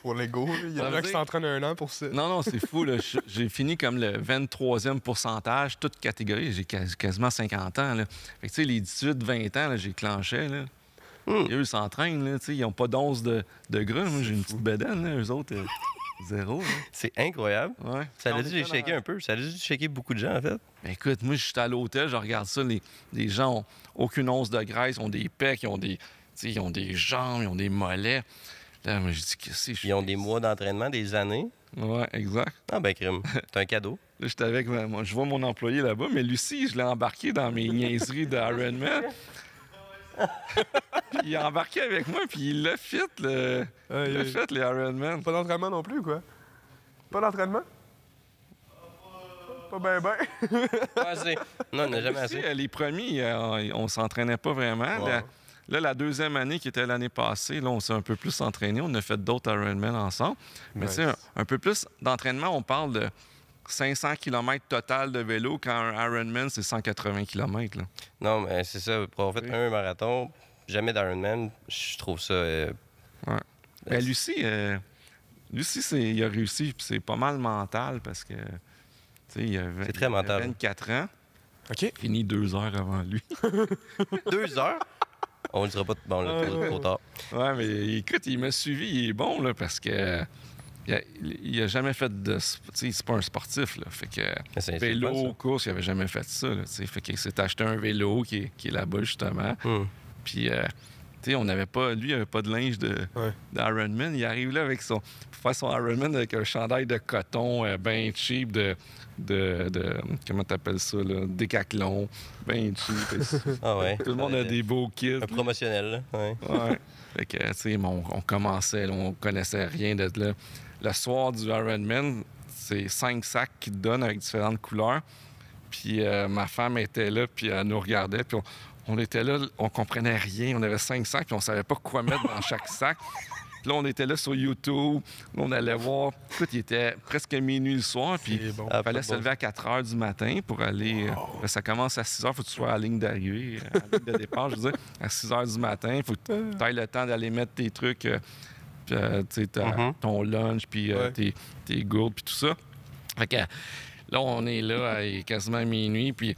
Pour l'ego, là, il y Ça en veut a qui dire- s'entraînent un an pour ça. Non, c'est fou. Là. J'ai fini comme le 23e pourcentage, toute catégorie. J'ai quasiment 50 ans. Là. Fait que, tu sais, les 18-20 ans, là, j'ai clenché. Là. Et eux, ils s'entraînent. Là, tu sais, ils n'ont pas d'once de gras. Moi, j'ai une petite bedaine. Là. Eux autres, zéro. Là. C'est incroyable. Ouais. Ça a On dû était les dans- shaker un peu. Ça a dû shaker beaucoup de gens, en fait. Ben, écoute, moi, je suis à l'hôtel, je regarde ça. Les gens n'ont aucune once de graisse, ils ont des pecs, ils ont des jambes, ils ont des mollets. Là, moi, je dis, qu'est-ce que c'est? Ils ont des mois d'entraînement, des années. Ouais, exact. Ah ben, crime. C'est un cadeau. Là, j'étais avec moi, je vois mon employé là-bas, mais Lucie, je l'ai embarqué dans mes niaiseries d'Ironman. Puis il a embarqué avec moi, puis il l'a fait, les Ironman. Pas d'entraînement non plus, quoi. Pas d'entraînement? Pas ben ben. Pas assez. Non, on n'a jamais Lucie, assez. les premiers, on s'entraînait pas vraiment. Ouais. Là, la deuxième année, qui était l'année passée, là, on s'est un peu plus entraîné. On a fait d'autres Ironman ensemble. Mais Nice. tu sais, un peu plus d'entraînement, on parle de 500 km total de vélo, quand un Ironman, c'est 180 km. Là. Non, mais c'est ça. Pour avoir fait Oui. un marathon, jamais d'Ironman, je trouve ça... Ben, Lucie, il a réussi, puis c'est pas mal mental parce que, tu sais, il avait C'est très mental. 24 ans, OK. fini 2 heures avant lui. 2 heures? On le dira pas bon, là, trop tard. Ouais, mais écoute, il m'a suivi, il est bon, là, parce que il a jamais fait de... Tu sais, c'est pas un sportif, là, fait que... Mais c'est Vélo, fun, ça. course, il avait jamais fait ça, là, tu sais, fait qu'il s'est acheté un vélo qui est là-bas, justement, puis... tu sais, on n'avait pas... Lui, il avait pas de linge Ouais. d'Ironman. Il arrive là avec pour faire son Ironman avec un chandail de coton bien cheap de comment t'appelles ça, là? Décathlon, bien cheap. Ah ouais. Tout le monde a des beaux kits. Un promotionnel, là. Ouais. Ouais. Fait que, tu sais, on commençait, là, on connaissait rien de là. Le soir du Ironman, c'est 5 sacs qu'ils te donnent avec différentes couleurs. Puis ma femme était là, puis elle nous regardait, puis on était là, on comprenait rien. On avait 5 sacs, puis on savait pas quoi mettre dans chaque sac. Puis là, on était là sur YouTube. Là, on allait voir. Écoute, il était presque minuit le soir, puis C'est bon. Ah, il fallait pas se bon. lever à 4 heures du matin pour aller... ça commence à 6 heures, il faut que tu sois à la ligne d'arrivée, à la ligne de départ, je veux dire. À 6 heures du matin, il faut que tu ailles le temps d'aller mettre tes trucs, puis, tu sais, ton lunch, puis Ouais. tes gourdes, puis tout ça. Fait que là, on est là, il est quasiment minuit, puis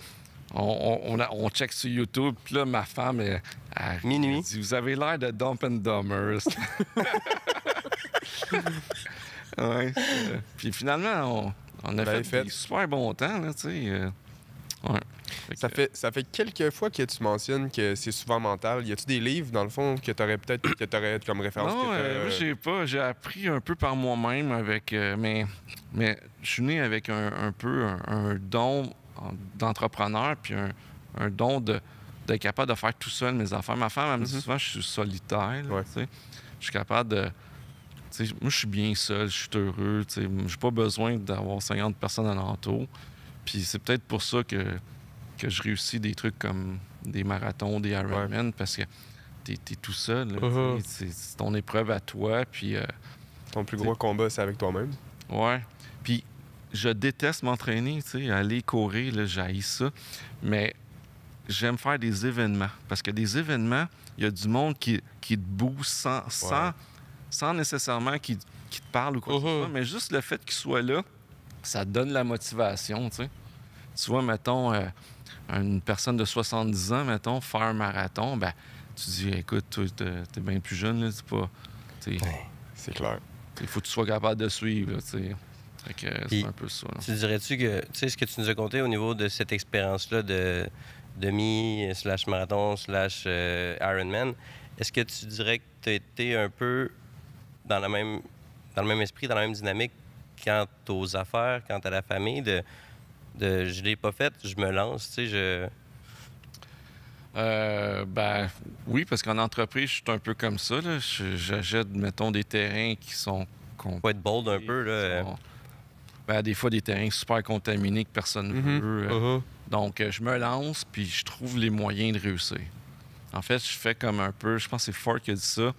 on check sur YouTube, puis là, ma femme, elle Minuit. dit, vous avez l'air de Dump and Dummers. Ouais. Puis finalement, on a fait des super bons temps, là, tu sais. Ouais. Ça fait quelques fois que tu mentionnes que c'est souvent mental. Y a-tu des livres, dans le fond, que t'aurais comme référence? Non, moi, j'ai pas. J'ai appris un peu par moi-même avec... mais je suis né avec un peu un don d'entrepreneur, puis un don d'être capable de faire tout seul mes affaires. Ma femme, elle me dit souvent que je suis solitaire, là, Ouais. tu sais. Je suis capable de... tu sais, moi, je suis bien seul, je suis heureux, tu sais. J'ai pas besoin d'avoir 50 personnes alentour. Puis c'est peut-être pour ça que je réussis des trucs comme des marathons, des Ironman, parce que t'es tout seul. Là, tu sais. C'est ton épreuve à toi. Puis, Ton plus gros combat, c'est avec toi-même. ouais. Puis je déteste m'entraîner, tu sais, aller courir, là, j'haïs ça. Mais j'aime faire des événements. Parce que des événements, il y a du monde qui te booste sans nécessairement qui te parle ou quoi que ce soit. Mais juste le fait qu'il soit là, ça te donne la motivation, tu sais. Tu vois, mettons, une personne de 70 ans, mettons, faire un marathon, ben tu dis, écoute, toi, t'es bien plus jeune, là, c'est pas... C'est clair. Il faut que tu sois capable de suivre, là, tu sais. Fait que Puis, c'est un peu ça, là. Tu dirais-tu que, tu sais, ce que tu nous as conté au niveau de cette expérience-là de demi/marathon/ Ironman, est-ce que tu dirais que tu as été un peu dans le même esprit, dans la même dynamique quant aux affaires, quant à la famille, de je l'ai pas fait, je me lance, tu sais, Ben oui, parce qu'en entreprise, je suis un peu comme ça, là. J'achète, mettons, des terrains qui sont... faut être bold un peu, là. Ben, des fois, des terrains super contaminés que personne ne veut. Donc, je me lance, puis je trouve les moyens de réussir. En fait, je fais comme un peu, je pense que c'est Ford qui a dit ça,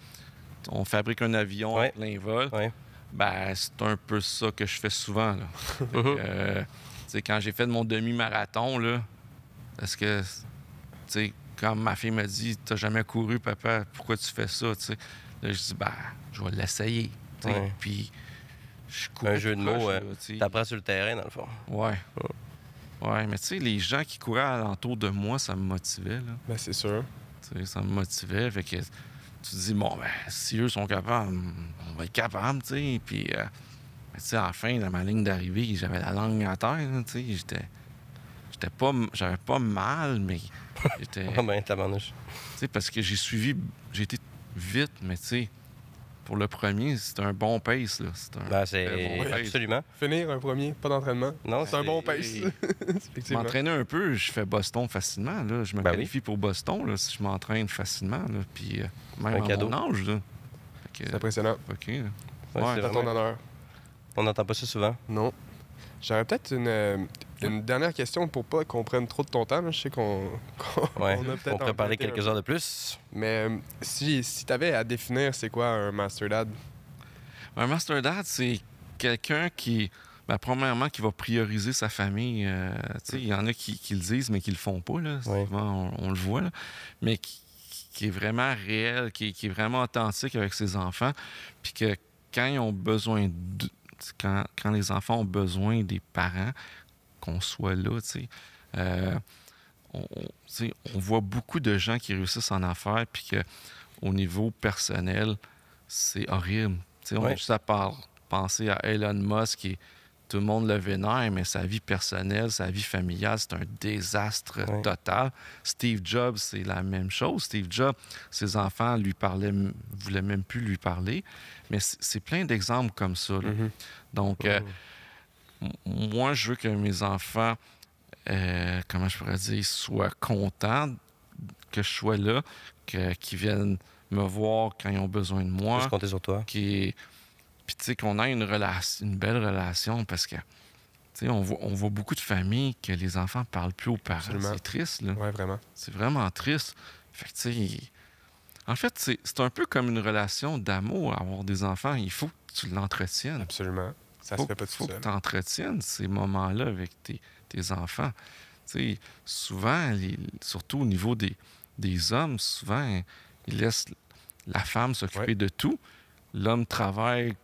on fabrique un avion en plein vol. Ben, c'est un peu ça que je fais souvent, là. Tu sais, quand j'ai fait mon demi-marathon, là, parce que, tu sais, comme ma fille m'a dit, t'as jamais couru, papa, pourquoi tu fais ça, tu sais? Là, je dis, ben, je vais l'essayer, tu sais. Puis, je cours. Un jeu de mots, t'apprends sur le terrain, dans le fond. Ouais. Ouais, mais tu sais, les gens qui couraient alentour de moi, ça me motivait, là. Ben, c'est sûr. Tu sais, ça me motivait, fait que tu te dis, bon, ben, si eux sont capables, on va être capables, tu sais. Puis, tu sais, à la fin de ma ligne d'arrivée, j'avais la langue à terre, tu sais. J'avais pas mal, mais j'étais. Ah ben, tabarnouche. Tu sais, parce que j'ai été vite, mais tu sais, pour le premier, c'était un bon pace, là. C'est bon pace. absolument. Finir un premier, pas d'entraînement. Non, c'est un bon pace. Effectivement. M'entraîner un peu, je fais Boston facilement, là. Je me qualifie pour Boston, là, si je m'entraîne facilement, là. Puis, même à mon âge, là. C'est impressionnant. OK, là. C'est à ton honneur. On n'entend pas ça souvent. Non. J'aurais peut-être une dernière question pour pas qu'on prenne trop de ton temps. Là. Je sais qu'on ouais. on a peut-être on pourrait parler quelques heures de plus. Mais si tu avais à définir c'est quoi un Master Dad? Un Master Dad, c'est quelqu'un qui, premièrement, qui va prioriser sa famille. Il y en a qui le disent, mais qui le font pas. Là. Souvent, on le voit. Là. Mais qui est vraiment réel, qui est vraiment authentique avec ses enfants. Puis que quand ils ont besoin de... Quand les enfants ont besoin des parents, qu'on soit là, tu sais. On voit beaucoup de gens qui réussissent en affaires, puis qu'au niveau personnel, c'est horrible. Tu sais, on a juste à penser à Elon Musk, tout le monde le vénère, mais sa vie personnelle, sa vie familiale, c'est un désastre total. Steve Jobs, c'est la même chose. Steve Jobs, ses enfants voulaient même plus lui parler. Mais c'est plein d'exemples comme ça. Là. Donc, moi, je veux que mes enfants, comment je pourrais dire, soient contents que je sois là, qu'ils viennent me voir quand ils ont besoin de moi. Juste compter sur toi. Puis, tu sais, qu'on ait une belle relation, parce que, tu sais, on voit beaucoup de familles que les enfants ne parlent plus aux parents. Absolument. C'est triste, là. Oui, vraiment. C'est vraiment triste. Fait que, tu sais, en fait, c'est un peu comme une relation d'amour, avoir des enfants. Il faut que tu l'entretiennes. Absolument. Ça se fait pas tout seul. Il faut que tu entretiennes ces moments-là avec tes enfants. Tu sais, souvent, surtout au niveau des hommes, souvent, ils laissent la femme s'occuper de tout. L'homme travaille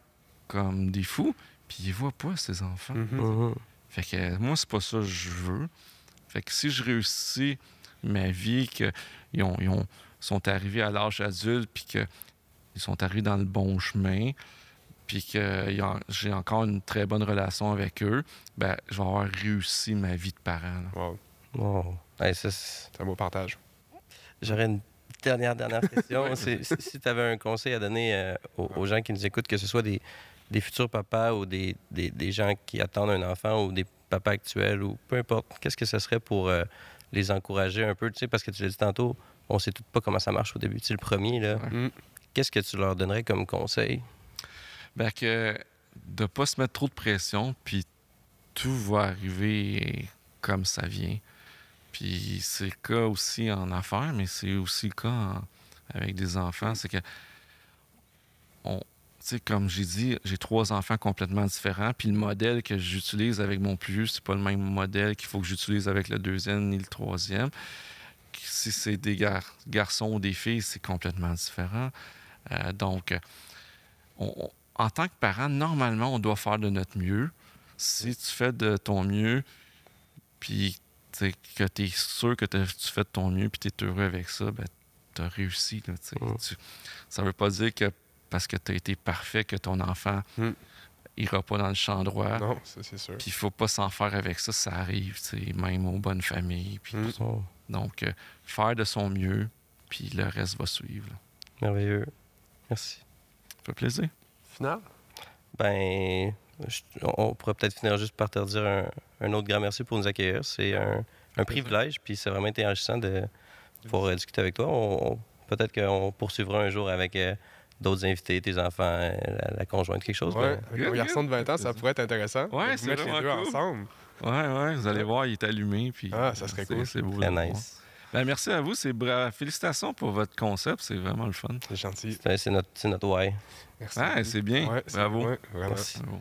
comme des fous, puis il voit pas ses enfants. Fait que moi, c'est pas ça que je veux. Fait que si je réussis ma vie, qu'ils sont arrivés à l'âge adulte, puis qu'ils sont arrivés dans le bon chemin, puis que j'ai encore une très bonne relation avec eux, ben je vais avoir réussi ma vie de parent. Là. Wow. Hey, c'est un beau partage. J'aurais une dernière question. Si tu avais un conseil à donner aux gens qui nous écoutent, que ce soit des futurs papas ou des gens qui attendent un enfant ou des papas actuels ou peu importe, qu'est-ce que ce serait pour les encourager un peu? Tu sais, parce que tu l'as dit tantôt, on sait tout pas comment ça marche au début. Tu sais, le premier, là, qu'est-ce que tu leur donnerais comme conseil? Ben que de pas se mettre trop de pression, puis tout va arriver comme ça vient. Puis c'est le cas aussi en affaires, mais c'est aussi le cas avec des enfants. C'est que, tu sais, comme j'ai dit, j'ai 3 enfants complètement différents, puis le modèle que j'utilise avec mon plus vieux, c'est pas le même modèle qu'il faut que j'utilise avec le deuxième ni le troisième. Si c'est des garçons ou des filles, c'est complètement différent. Donc, en tant que parent, normalement, on doit faire de notre mieux. Si tu fais de ton mieux, puis que tu es sûr que tu fais de ton mieux, puis tu es heureux avec ça, ben, tu as réussi. Là, ça veut pas dire que parce que tu as été parfait, que ton enfant ira pas dans le champ droit. Non, ça, c'est sûr. Puis il faut pas s'en faire avec ça, ça arrive, même aux bonnes familles. Puis donc, faire de son mieux, puis le reste va suivre. Là. Merveilleux. Merci. Ça fait plaisir. Final? Ben, on pourrait peut-être finir juste par te dire un autre grand merci pour nous accueillir. C'est un privilège, puis c'est vraiment été enrichissant de pouvoir discuter avec toi. Peut-être qu'on poursuivra un jour avec d'autres invités, tes enfants, la conjointe, quelque chose. Oui, avec un garçon de 20 ans, ça pourrait être intéressant. Oui, c'est mettre les deux cool. ensemble. Ouais, vous allez voir, il est allumé. Puis, Ah, ça serait cool. C'est beau. Très de le voir. nice. Ben, merci à vous. Félicitations pour votre concept. C'est vraiment le fun. C'est gentil. C'est notre why. Merci. Ouais, c'est bien. Ouais, Bravo. ouais, vraiment. Merci. Bravo.